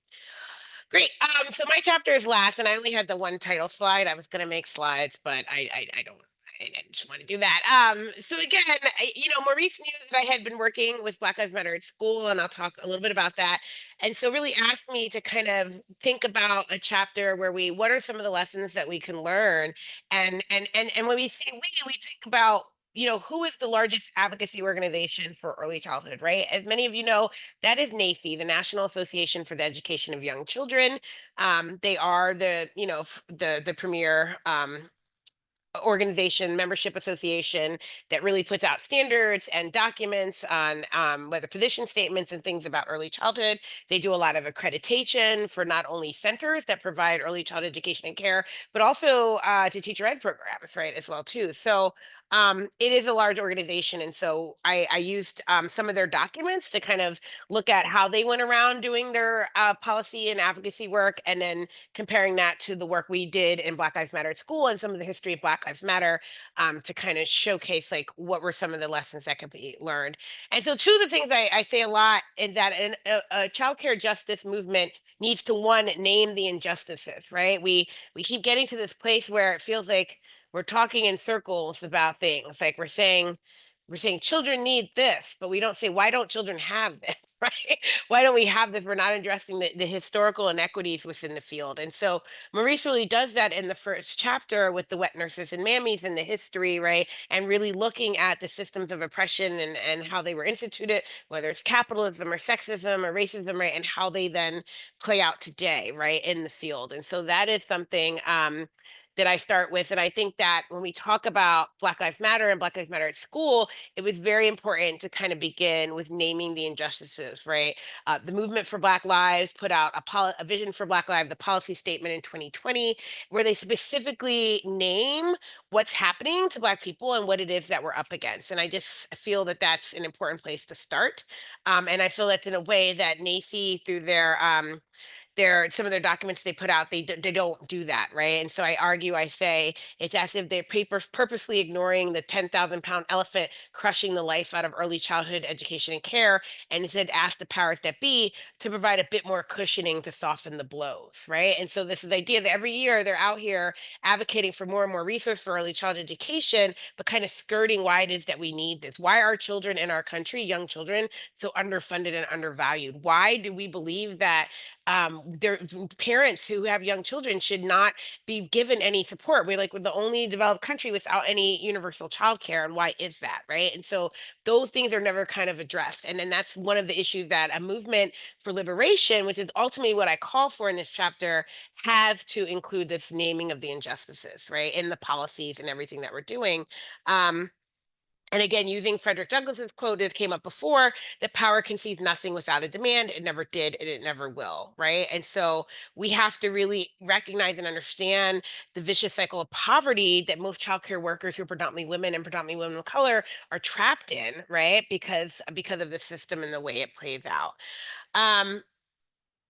Speaker 1: Great. So my chapter is last, and I only had the one title slide. I was going to make slides, but I don't. I just want to do that. So again, you know, Maurice knew that I had been working with Black Lives Matter at school, and I'll talk a little bit about that. And so really asked me to kind of think about a chapter where what are some of the lessons that we can learn? And when we say we think about, you know, who is the largest advocacy organization for early childhood, right? As many of you know, that is NACI, the National Association for the Education of Young Children. They are the, you know, the premier organization, membership association, that really puts out standards and documents on whether position statements and things about early childhood. They do a lot of accreditation for not only centers that provide early childhood education and care, but also to teacher ed programs, right, as well too. So it is a large organization, and so I used some of their documents to kind of look at how they went around doing their policy and advocacy work, and then comparing that to the work we did in Black Lives Matter at school and some of the history of Black Lives Matter, to kind of showcase like what were some of the lessons that could be learned. And so two of the things I say a lot is that a child care justice movement needs to, one, name the injustices, right? We keep getting to this place where it feels like we're talking in circles about things. Like we're saying children need this, but we don't say, why don't children have this, right? Why don't we have this? We're not addressing the historical inequities within the field. And so Maurice really does that in the first chapter with the wet nurses and mammies and the history, right? And really looking at the systems of oppression and how they were instituted, whether it's capitalism or sexism or racism, right? And how they then play out today, right, in the field. And so that is something that I start with. And I think that when we talk about Black Lives Matter and Black Lives Matter at school, it was very important to kind of begin with naming the injustices, right? The Movement for Black Lives put out a vision for Black Lives, the policy statement in 2020, where they specifically name what's happening to Black people and what it is that we're up against. And I just feel that that's an important place to start. And I feel that's in a way that NACI, through some of their documents they put out, they don't do that, right? And so I argue, I say it's as if they're purposely ignoring the 10,000-pound elephant crushing the life out of early childhood education and care, and instead ask the powers that be to provide a bit more cushioning to soften the blows, right? And so this is the idea that every year they're out here advocating for more and more resources for early childhood education, but kind of skirting why it is that we need this. Why are children in our country, young children, so underfunded and undervalued? Why do we believe that their parents who have young children should not be given any support. We're the only developed country without any universal childcare, and why is that, right? And so those things are never kind of addressed, and then that's one of the issues that a movement for liberation, which is ultimately what I call for in this chapter, has to include this naming of the injustices, right, in the policies and everything that we're doing. Um, and again, using Frederick Douglass's quote that came up before, that power conceives nothing without a demand. It never did, and it never will, right? And so we have to really recognize and understand the vicious cycle of poverty that most childcare workers, who are predominantly women and predominantly women of color, are trapped in, right? Because of the system and the way it plays out. Um,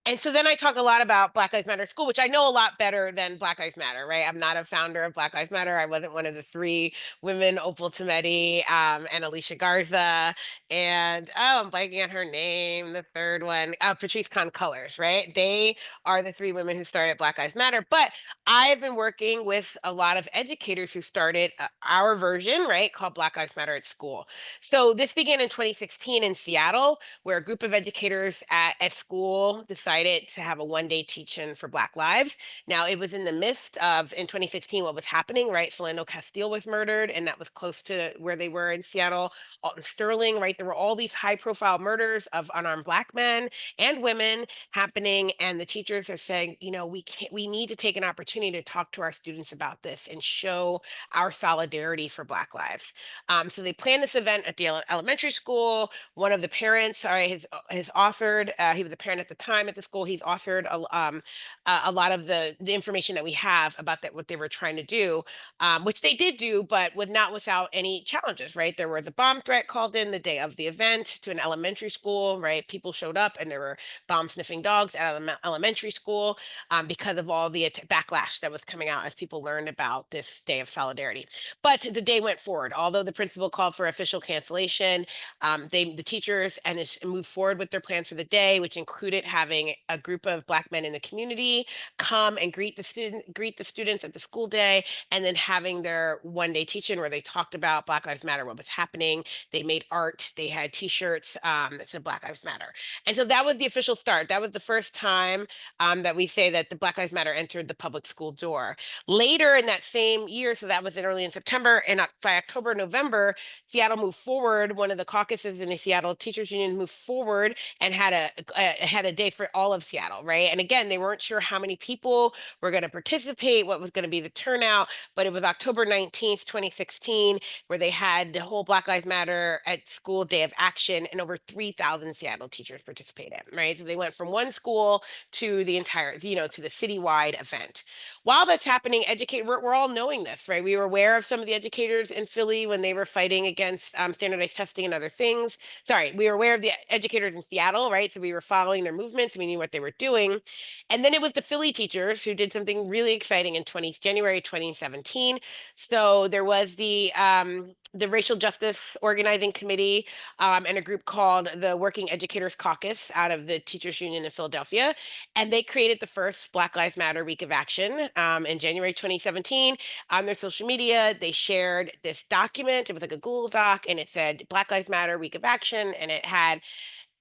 Speaker 1: and so then I talk a lot about Black Lives Matter School, which I know a lot better than Black Lives Matter, right? I'm not a founder of Black Lives Matter. I wasn't one of the three women, Opal Tometi, and Alicia Garza, and I'm blanking on her name, the third one, Patrice Khan Colors, right? They are the three women who started Black Lives Matter. But I've been working with a lot of educators who started our version, right, called Black Lives Matter at School. So this began in 2016 in Seattle, where a group of educators at school decided to have a one-day teach-in for Black lives. Now, it was in the midst of, in 2016, what was happening, right? Philando Castile was murdered, and that was close to where they were in Seattle. Alton Sterling, right? There were all these high-profile murders of unarmed Black men and women happening, and the teachers are saying, we need to take an opportunity to talk to our students about this and show our solidarity for Black lives. So they planned this event at the elementary school. One of the parents, has authored. He was a parent at the time at the school. He's authored a lot of the information that we have about that, what they were trying to do, which they did do, but not without any challenges. Right, there was a bomb threat called in the day of the event to an elementary school. Right, people showed up, and there were bomb sniffing dogs at elementary school, because of all the backlash that was coming out as people learned about this day of solidarity. But the day went forward. Although the principal called for official cancellation, the teachers moved forward with their plans for the day, which included having a group of Black men in the community come and greet the students at the school day, and then having their one-day teach-in where they talked about Black Lives Matter, what was happening. They made art. They had T-shirts that said Black Lives Matter, and so that was the official start. That was the first time that we say that the Black Lives Matter entered the public school door. Later in that same year, so that was early in September, and by October, November, Seattle moved forward. One of the caucuses in the Seattle Teachers Union moved forward and had a day for all of Seattle, right? And again, they weren't sure how many people were going to participate, what was going to be the turnout, but it was October 19th, 2016, where they had the whole Black Lives Matter at School Day of Action, and over 3,000 Seattle teachers participated, right? So they went from one school to the entire, to the citywide event. While that's happening, we're all knowing this, right? We were aware of some of the educators in Philly when they were fighting against standardized testing and other things. Sorry, we were aware of the educators in Seattle, right? So we were following their movements. We knew what they were doing. And then it was the Philly teachers who did something really exciting in January 2017. So there was the Racial Justice Organizing Committee, and a group called the Working Educators Caucus out of the Teachers Union in Philadelphia. And they created the first Black Lives Matter Week of Action in January 2017. On their social media, they shared this document. It was like a Google Doc, and it said Black Lives Matter Week of Action, and it had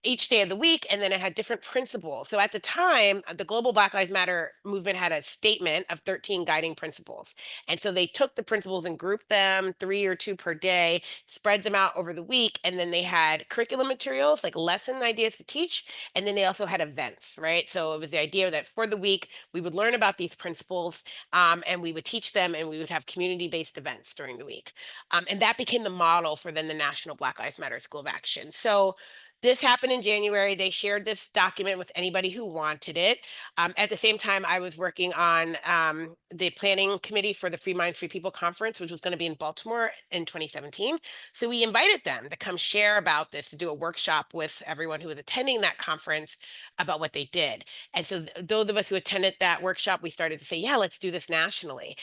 Speaker 1: each day of the week, and then it had different principles. So at the time, the global Black Lives Matter movement had a statement of 13 guiding principles. And so they took the principles and grouped them, 3 or 2 per day, spread them out over the week, and then they had curriculum materials, like lesson ideas to teach, and then they also had events, right? So it was the idea that for the week, we would learn about these principles, and we would teach them, and we would have community-based events during the week. And that became the model for then the National Black Lives Matter School of Action. So this happened in January. They shared this document with anybody who wanted it. At the same time, I was working on the planning committee for the Free Minds, Free People conference, which was going to be in Baltimore in 2017. So we invited them to come share about this, to do a workshop with everyone who was attending that conference about what they did. And so those of us who attended that workshop, we started to say, yeah, let's do this nationally.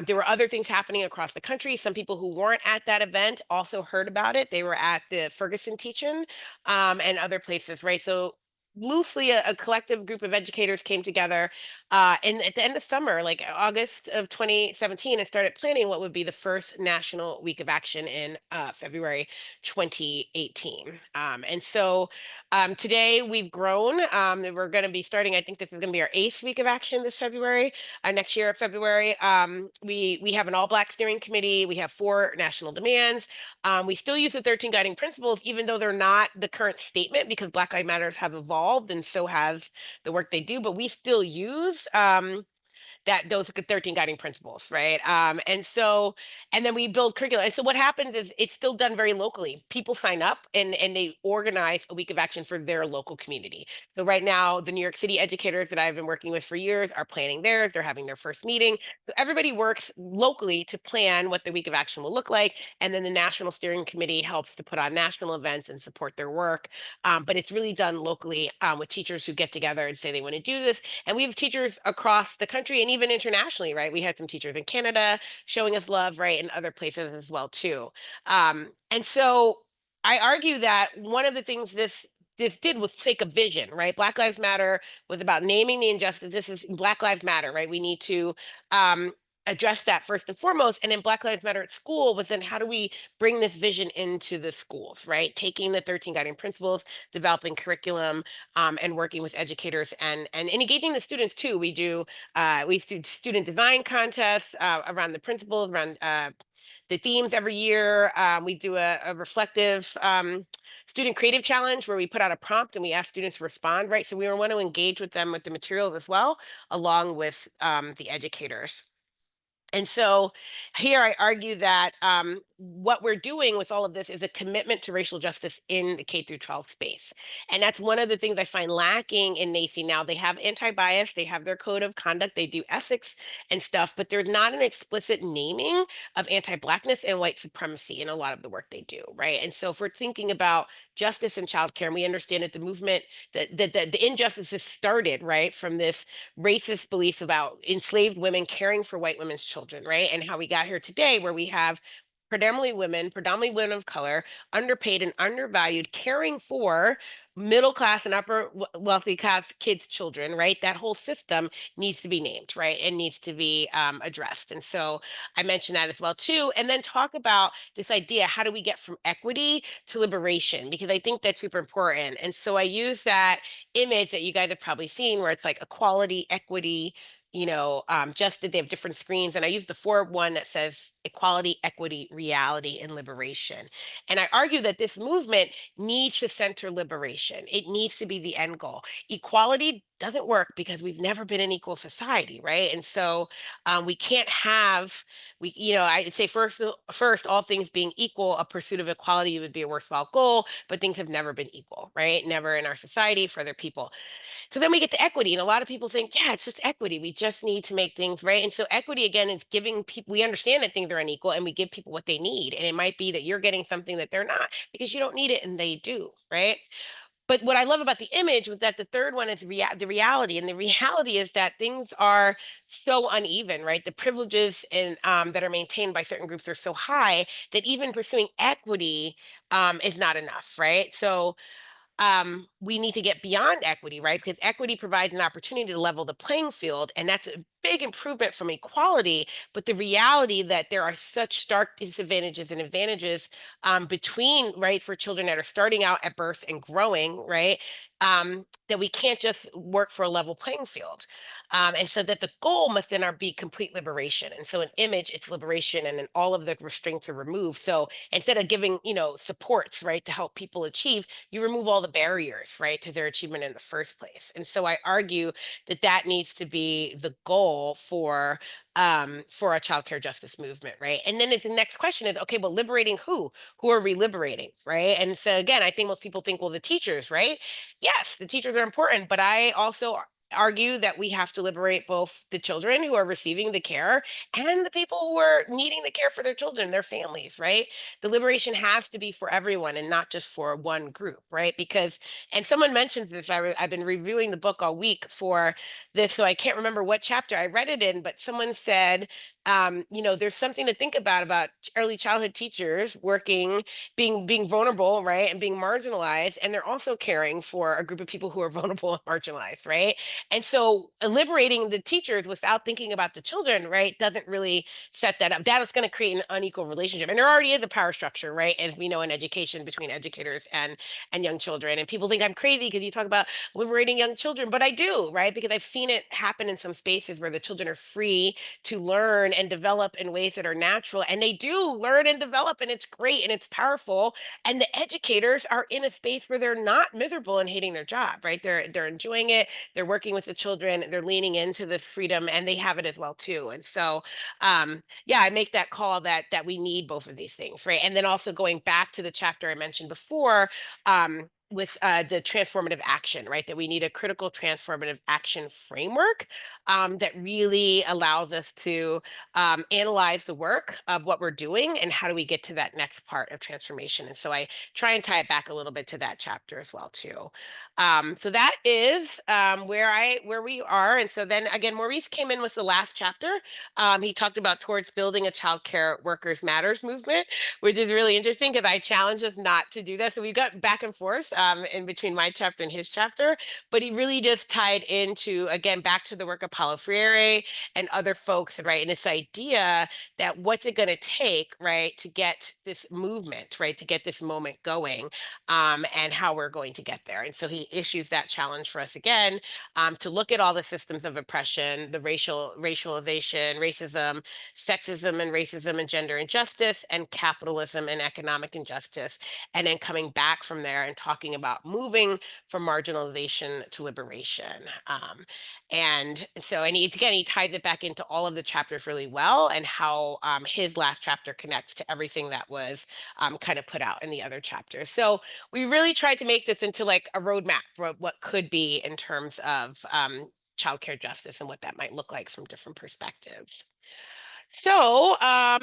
Speaker 1: There were other things happening across the country. Some people who weren't at that event also heard about it. They were at the Ferguson teach-in, and other places, right? So loosely a collective group of educators came together, and at the end of summer, like August of 2017, and started planning what would be the first National Week of Action in February 2018. And so Today we've grown. We're going to be starting. I think this is going to be our 8th week of action this February. Next year, February, we have an all-Black steering committee. We have 4 national demands. We still use the 13 guiding principles, even though they're not the current statement, because Black Lives Matters have evolved, and so has the work they do. But we still use that those 13 guiding principles, right? And then we build curriculum. And so what happens is it's still done very locally. People sign up and they organize a week of action for their local community. So right now, the New York City educators that I've been working with for years are planning theirs. They're having their first meeting. So everybody works locally to plan what the week of action will look like. And then the National Steering Committee helps to put on national events and support their work. But it's really done locally with teachers who get together and say they want to do this. And we have teachers across the country and even internationally, right? We had some teachers in Canada showing us love, right? And other places as well, too. And so I argue that one of the things this did was take a vision, right? Black Lives Matter was about naming the injustice. This is Black Lives Matter, right? We need to address that first and foremost. And then Black Lives Matter at school was then how do we bring this vision into the schools, right? Taking the 13 guiding principles, developing curriculum, and working with educators and engaging the students too. We do student design contests around the principles, around the themes every year. We do a reflective student creative challenge where we put out a prompt and we ask students to respond, right? So we want to engage with them with the materials as well, along with the educators. And so here I argue that what we're doing with all of this is a commitment to racial justice in the K through 12 space. And that's one of the things I find lacking in NACCE now. They have anti-bias, they have their code of conduct, they do ethics and stuff, but there's not an explicit naming of anti-Blackness and white supremacy in a lot of the work they do, right? And so if we're thinking about justice in childcare, and we understand that the movement, that the injustices started, right, from this racist beliefs about enslaved women caring for white women's children, right? And how we got here today, where we have predominantly women of color, underpaid and undervalued, caring for middle class and upper wealthy class kids' children, right? That whole system needs to be named, right? And needs to be addressed. And so I mentioned that as well too. And then talk about this idea: how do we get from equity to liberation? Because I think that's super important. And so I use that image that you guys have probably seen where it's like equality, equity, just that they have different screens. And I use the 4-1 that says equality, equity, reality, and liberation. And I argue that this movement needs to center liberation. It needs to be the end goal. Equality doesn't work because we've never been an equal society, right? And so we can't have, I say first, all things being equal, a pursuit of equality would be a worthwhile goal, but things have never been equal, right? Never in our society for other people. So then we get to equity, and a lot of people think, yeah, it's just equity. We just need to make things right. And so equity again is giving people. We understand that things are unequal, and we give people what they need. And it might be that you're getting something that they're not because you don't need it, and they do, right? But what I love about the image was that the third one is the reality, and the reality is that things are so uneven, right? The privileges and that are maintained by certain groups are so high that even pursuing equity is not enough, right? So we need to get beyond equity, right? Because equity provides an opportunity to level the playing field, and that's a big improvement from equality. But the reality that there are such stark disadvantages and advantages between, right, for children that are starting out at birth and growing, right, that we can't just work for a level playing field. And so that the goal must then be complete liberation. And so an image, it's liberation, and then all of the restraints are removed. So instead of giving, supports, right, to help people achieve, you remove all the barriers, right, to their achievement in the first place. And so I argue that that needs to be the goal for a childcare justice movement, right? And then the next question is, okay, but liberating who? Who are we liberating, right? And so again, I think most people think, well, the teachers, right? Yes, the teachers are important, but I also argue that we have to liberate both the children who are receiving the care and the people who are needing the care for their children, their families, right? The liberation has to be for everyone and not just for one group, right? Because, and someone mentions this, I've been reviewing the book all week for this, so I can't remember what chapter I read it in, but someone said, there's something to think about early childhood teachers working, being vulnerable, right, and being marginalized, and they're also caring for a group of people who are vulnerable and marginalized, right? And so liberating the teachers without thinking about the children, right, doesn't really set that up. That is going to create an unequal relationship. And there already is a power structure, right? As we know in education between educators and young children. And people think I'm crazy because you talk about liberating young children, but I do, right? Because I've seen it happen in some spaces where the children are free to learn and develop in ways that are natural. And they do learn and develop, and it's great and it's powerful. And the educators are in a space where they're not miserable and hating their job, right? They're enjoying it, they're working with the children, they're leaning into the freedom, and they have it as well too. And so yeah, I make that call that we need both of these things, right? And then also going back to the chapter I mentioned before, with the transformative action, right? That we need a critical transformative action framework that really allows us to analyze the work of what we're doing and how do we get to that next part of transformation. And so I try and tie it back a little bit to that chapter as well too. So that is where we are. And so then again, Maurice came in with the last chapter. He talked about towards building a child care workers matters movement, which is really interesting because I challenged us not to do that. So we got back and forth in between my chapter and his chapter, but he really just tied into, again, back to the work of Paulo Freire and other folks, right? And this idea that what's it going to take, right, to get this movement, right, to get this moment going, and how we're going to get there. And so he issues that challenge for us again, to look at all the systems of oppression, the racialization, racism, sexism and racism and gender injustice, and capitalism and economic injustice, and then coming back from there and talking about moving from marginalization to liberation. And so, and he ties it back into all of the chapters really well, and how his last chapter connects to everything that was kind of put out in the other chapters. So we really tried to make this into like a roadmap for what could be in terms of childcare justice and what that might look like from different perspectives. So,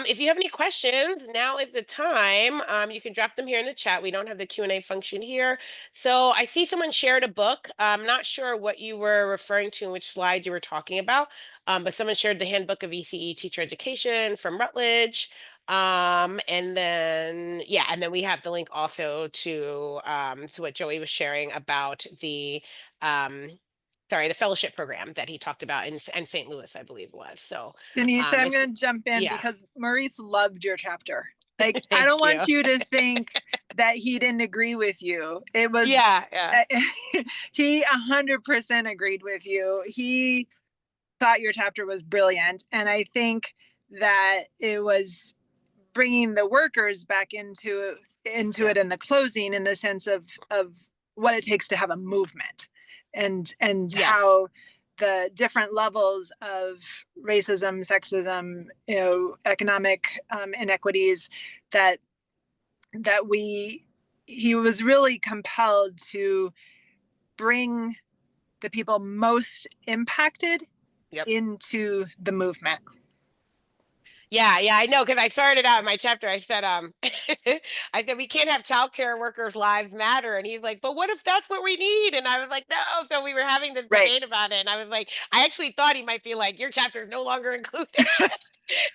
Speaker 1: if you have any questions, now is the time. You can drop them here in the chat. We don't have the Q&A function here. So I see someone shared a book. I'm not sure what you were referring to and which slide you were talking about, but someone shared the Handbook of ECE Teacher Education from Rutledge. And then, yeah, and then we have the link also to what Joey was sharing about um, the fellowship program that he talked about in St. Louis, I believe it was. So,
Speaker 2: Denisha, I'm
Speaker 1: if
Speaker 2: going to jump in
Speaker 1: yeah,
Speaker 2: because Maurice loved your chapter. Like, I
Speaker 1: thank
Speaker 2: don't
Speaker 1: you.
Speaker 2: want you to think that he didn't agree with you. It was,
Speaker 1: Yeah.
Speaker 2: he 100% agreed with you. He thought your chapter was brilliant. And I think that it was bringing the workers back into
Speaker 1: Yeah.
Speaker 2: it in the closing, in the sense of what it takes to have a movement, and
Speaker 1: Yes.
Speaker 2: how the different levels of racism, sexism, economic inequities, that he was really compelled to bring the people most impacted
Speaker 1: Yep.
Speaker 2: into the movement.
Speaker 1: Yeah, I know, because I started out in my chapter. I said, I said we can't have childcare workers' lives matter, and he's like, but what if that's what we need? And I was like, no. So we were having this
Speaker 2: Right.
Speaker 1: debate about it, and I was like, I actually thought he might be like, your chapter is no longer included.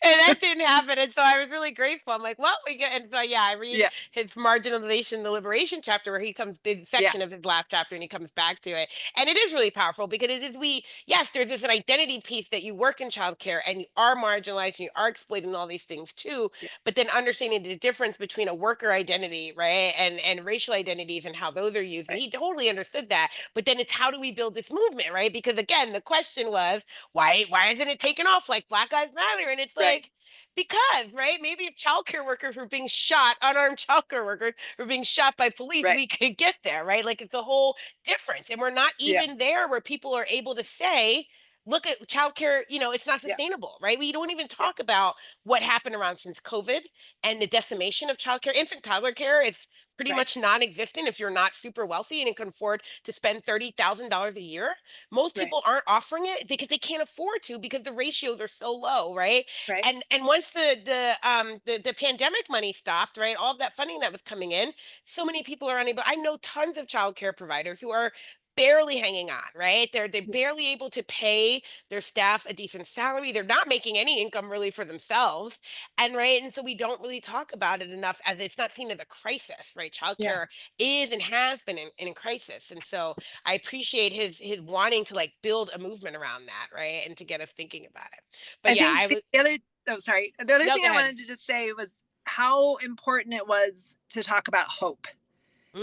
Speaker 1: And that didn't happen. And so I was really grateful. I'm like, well, we get, and so yeah, I read
Speaker 2: Yeah.
Speaker 1: his marginalization, the liberation chapter, where he comes, the
Speaker 2: Yeah.
Speaker 1: section of his last chapter, and he comes back to it. And it is really powerful because it is, yes, there's this an identity piece that you work in childcare and you are marginalized and you are exploited and all these things too.
Speaker 2: Yeah.
Speaker 1: But then understanding the difference between a worker identity, right, and racial identities and how those are used. And
Speaker 2: Right.
Speaker 1: he totally understood that. But then it's how do we build this movement, right? Because again, the question was, why isn't it taken off like Black Lives Matter? And it's
Speaker 2: Right.
Speaker 1: like, because, right, maybe if childcare workers were being shot, unarmed childcare workers were being shot by police,
Speaker 2: Right.
Speaker 1: we could get there, right? Like it's a whole difference. And we're not
Speaker 2: Yeah.
Speaker 1: even there where people are able to say, look at childcare, it's not
Speaker 2: Yeah.
Speaker 1: sustainable, right? We don't even
Speaker 2: Yeah.
Speaker 1: talk about what happened around since COVID and the decimation of childcare. Infant toddler care is pretty
Speaker 2: Right.
Speaker 1: much non-existent if you're not super wealthy and can afford to spend $30,000 a year. Most
Speaker 2: Right.
Speaker 1: people aren't offering it because they can't afford to because the ratios are so low, right?
Speaker 2: Right.
Speaker 1: And once the pandemic money stopped, right, all of that funding that was coming in, so many people are unable. I know tons of childcare providers who are barely hanging on, right? They're barely able to pay their staff a decent salary. They're not making any income really for themselves. And right, and so we don't really talk about it enough, as it's not seen as a crisis, right? Childcare
Speaker 5: Yes.
Speaker 1: is and has been in crisis. And so I appreciate his wanting to like build a movement around that, right? And to get us thinking about it. But
Speaker 5: I
Speaker 1: yeah,
Speaker 5: think
Speaker 1: I was
Speaker 5: the other, oh, sorry. The other
Speaker 1: no,
Speaker 5: thing
Speaker 1: go
Speaker 5: I
Speaker 1: ahead.
Speaker 5: wanted to just say was how important it was to talk about hope.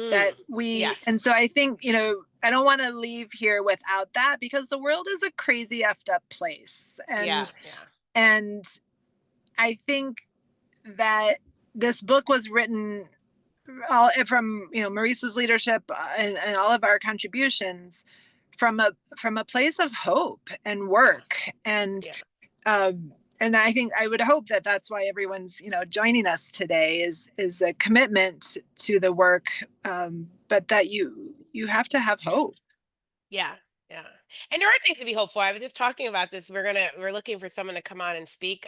Speaker 5: That
Speaker 1: Yes.
Speaker 5: and so I think, I don't want to leave here without that, because the world is a crazy effed up place.
Speaker 1: Yeah,
Speaker 5: And,
Speaker 1: yeah.
Speaker 5: and I think that this book was written from, Maurice's leadership, and all of our contributions from a place of hope and
Speaker 1: Yeah.
Speaker 5: work. And,
Speaker 1: Yeah.
Speaker 5: and I think I would hope that that's why everyone's, joining us today is a commitment to the work, but that you have to have hope.
Speaker 1: Yeah, yeah. And there are things to be hopeful. I was just talking about this. We're looking for someone to come on and speak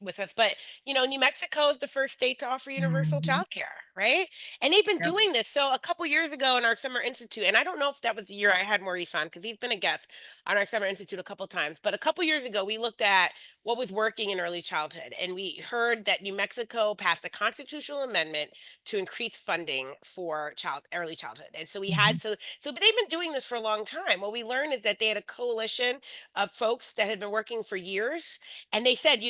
Speaker 1: with us. But New Mexico is the first state to offer universal
Speaker 5: Mhm.
Speaker 1: child care, right? And they've been
Speaker 5: Yeah.
Speaker 1: doing this. So a couple years ago in our summer institute, and I don't know if that was the year I had Maurice on, because he's been a guest on our summer institute a couple times. But a couple years ago, we looked at what was working in early childhood, and we heard that New Mexico passed a constitutional amendment to increase funding for early childhood. And so we had
Speaker 5: Mhm.
Speaker 1: so they've been doing this for a long time. What we learned is that they had a coalition of folks that had been working for years, and they said,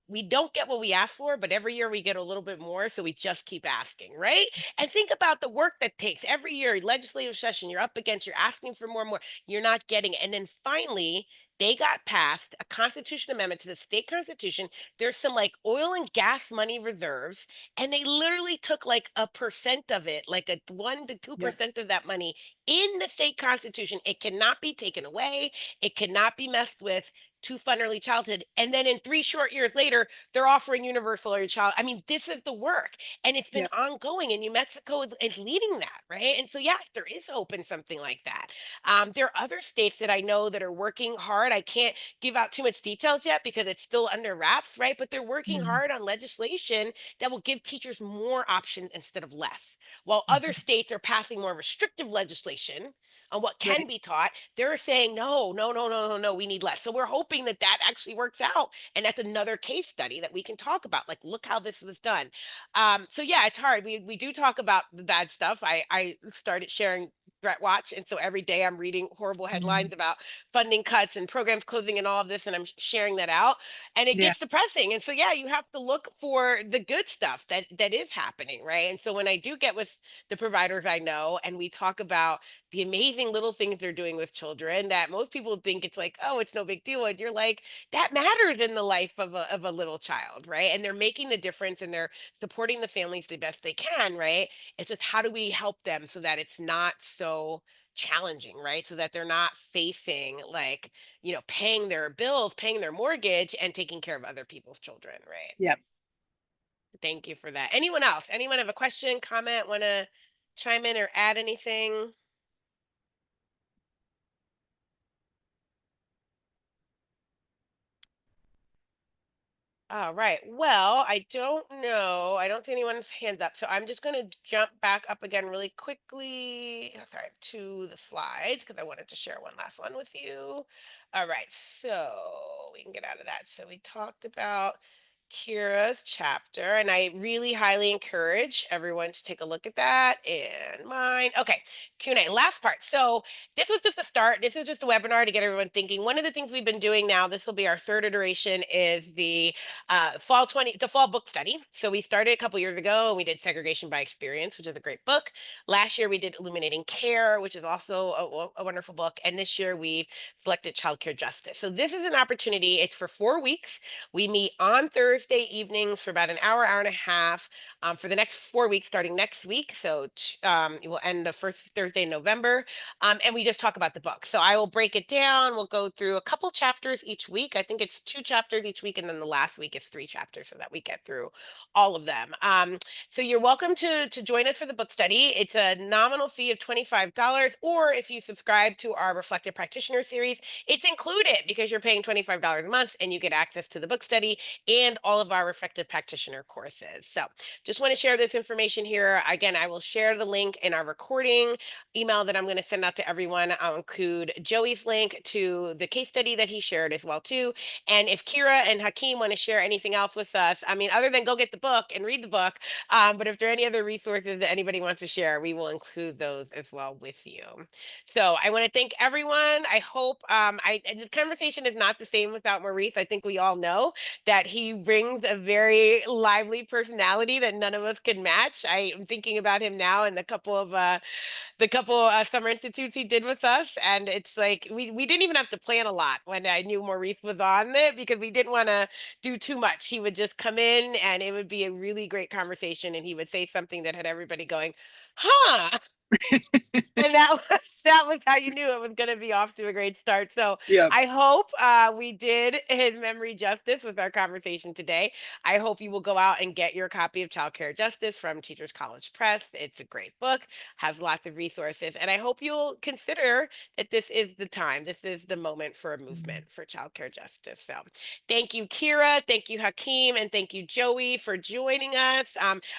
Speaker 1: we don't get what we ask for, but every year we get a little bit more, so we just keep asking, right? And think about the work that takes every year, legislative session, you're up against, you're asking for more and more, you're not getting it. And then finally, they got passed a constitution amendment to the state constitution. There's some like oil and gas money reserves, and they literally took like a percent of it, like a 1 to
Speaker 5: Yep.
Speaker 1: 2% of that money in the state constitution. It cannot be taken away. It cannot be messed with to fund early childhood. And then in 3 short years later, they're offering universal early child. I mean, this is the work, and it's been
Speaker 5: Yep.
Speaker 1: ongoing. And New Mexico is leading that, right? And so, yeah, there is hope in something like that. There are other states that I know that are working hard. I can't give out too much details yet because it's still under wraps, right? But they're working
Speaker 5: Mhm.
Speaker 1: hard on legislation that will give teachers more options instead of less. While other states are passing more restrictive legislation on what can
Speaker 5: Right.
Speaker 1: be taught, they're saying, no, no, no, no, no, no, we need less. So we're hoping that that actually works out. And that's another case study that we can talk about. Like, look how this was done. So yeah, it's hard. We do talk about the bad stuff. I started sharing Threat Watch. And so every day I'm reading horrible
Speaker 5: Mhm.
Speaker 1: headlines about funding cuts and programs closing and all of this. And I'm sharing that out, and it
Speaker 5: Yeah.
Speaker 1: gets depressing. And so yeah, you have to look for the good stuff that is happening, right? And so when I do get with the providers I know, and we talk about the amazing little things they're doing with children, that most people think it's like, oh, it's no big deal, and you're like, that matters in the life of a little child, right? And they're making the difference, and they're supporting the families the best they can, right? It's just, how do we help them so that it's not so challenging, right? So that they're not facing like, paying their bills, paying their mortgage, and taking care of other people's children, right?
Speaker 5: Yep.
Speaker 1: Thank you for that. Anyone else? Anyone have a question, comment, want to chime in or add anything? All right. Well, I don't know. I don't see anyone's hands up. So I'm just going to jump back up again really quickly. Sorry, to the slides because I wanted to share one last one with you. All right. So we can get out of that. So we talked about Kira's chapter, and I really highly encourage everyone to take a look at that and mine. Okay. Q&A, last part. So this was just a start. This is just a webinar to get everyone thinking. One of the things we've been doing now, this will be our third iteration, is the fall book study. So we started a couple years ago, and we did Segregation by Experience, which is a great book. Last year we did Illuminating Care, which is also a wonderful book. And this year we selected Childcare Justice. So this is an opportunity. It's for 4 weeks. We meet on Thursday evenings for about an hour, hour and a half, for the next 4 weeks, starting next week. So it will end the first Thursday in November. And we just talk about the book. So I will break it down. We'll go through a couple chapters each week. I think it's 2 chapters each week, and then the last week is 3 chapters, so that we get through all of them. So you're welcome to join us for the book study. It's a nominal fee of $25, or if you subscribe to our Reflective Practitioner series, it's included because you're paying $25 a month, and you get access to the book study and all of our reflective practitioner courses. So just want to share this information here. Again, I will share the link in our recording email that I'm going to send out to everyone. I'll include Joey's link to the case study that he shared as well too. And if Kira and Hakeem want to share anything else with us, I mean, other than go get the book and read the book, but if there are any other resources that anybody wants to share, we will include those as well with you. So I want to thank everyone. I hope the conversation is not the same without Maurice. I think we all know that he brings a very lively personality that none of us can match. I am thinking about him now and the couple summer institutes he did with us, and it's like we didn't even have to plan a lot when I knew Maurice was on it because we didn't want to do too much. He would just come in and it would be a really great conversation, and he would say something that had everybody going, huh. And that was how you knew it was going to be off to a great start. So
Speaker 2: Yeah.
Speaker 1: I hope we did his memory justice with our conversation today. I hope you will go out and get your copy of Child Care Justice from Teachers College Press. It's a great book, has lots of resources, and I hope you'll consider that this is the time. This is the moment for a movement for Child Care Justice. So thank you, Kira. Thank you, Hakeem, and thank you, Joey, for joining us.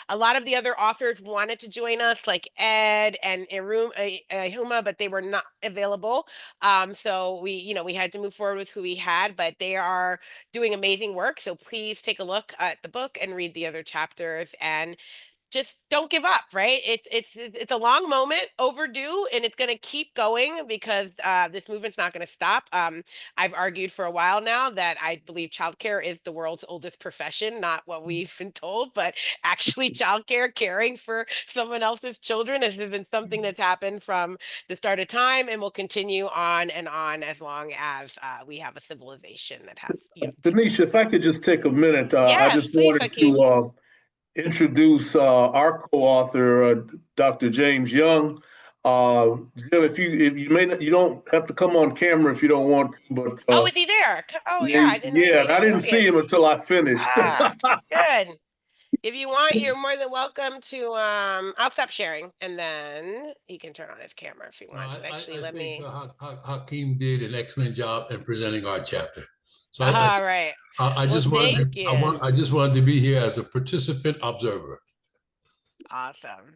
Speaker 1: A lot of the other authors wanted to join us, like Ed and Huma, but they were not available. So we had to move forward with who we had, but they are doing amazing work. So please take a look at the book and read the other chapters, and just don't give up, right? It's a long moment, overdue, and it's going to keep going because this movement's not going to stop. I've argued for a while now that I believe childcare is the world's oldest profession, not what we've been told, but actually childcare, caring for someone else's children, has been something that's happened from the start of time and will continue on and on as long as we have a civilization that has young children.
Speaker 3: Denisha, if I could just take a minute, I
Speaker 1: Yes,
Speaker 3: just
Speaker 1: please,
Speaker 3: wanted
Speaker 1: Hakeem.
Speaker 3: to introduce our co-author, Dr. James Young. Jim, if you may not, you don't have to come on camera if you don't want to, but
Speaker 1: Oh, is he there? Oh,
Speaker 3: yeah,
Speaker 1: yeah, I didn't know he
Speaker 3: yeah, and
Speaker 1: made
Speaker 3: I
Speaker 1: an
Speaker 3: didn't see him
Speaker 1: appearance.
Speaker 3: until I finished.
Speaker 1: Ah, good. If you want, you're more than welcome to, I'll stop sharing and then he can turn on his camera if he
Speaker 6: No,
Speaker 1: wants. And actually,
Speaker 6: I
Speaker 1: let
Speaker 6: think
Speaker 1: me,
Speaker 6: Hakeem did an excellent job in presenting our chapter. So
Speaker 1: all right.
Speaker 6: I
Speaker 1: Well,
Speaker 6: just
Speaker 1: thank
Speaker 6: wanted
Speaker 1: you.
Speaker 6: I just wanted to be here as a participant observer.
Speaker 1: Awesome.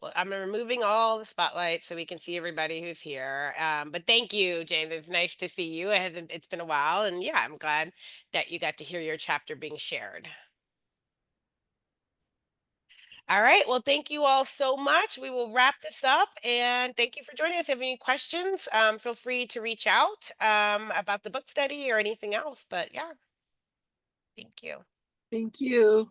Speaker 1: Well, I'm removing all the spotlights so we can see everybody who's here. But thank you, James. It's nice to see you. It's been a while. And yeah, I'm glad that you got to hear your chapter being shared. All right. Well, thank you all so much. We will wrap this up and thank you for joining us. If you have any questions, feel free to reach out about the book study or anything else. But yeah, thank you.
Speaker 2: Thank you.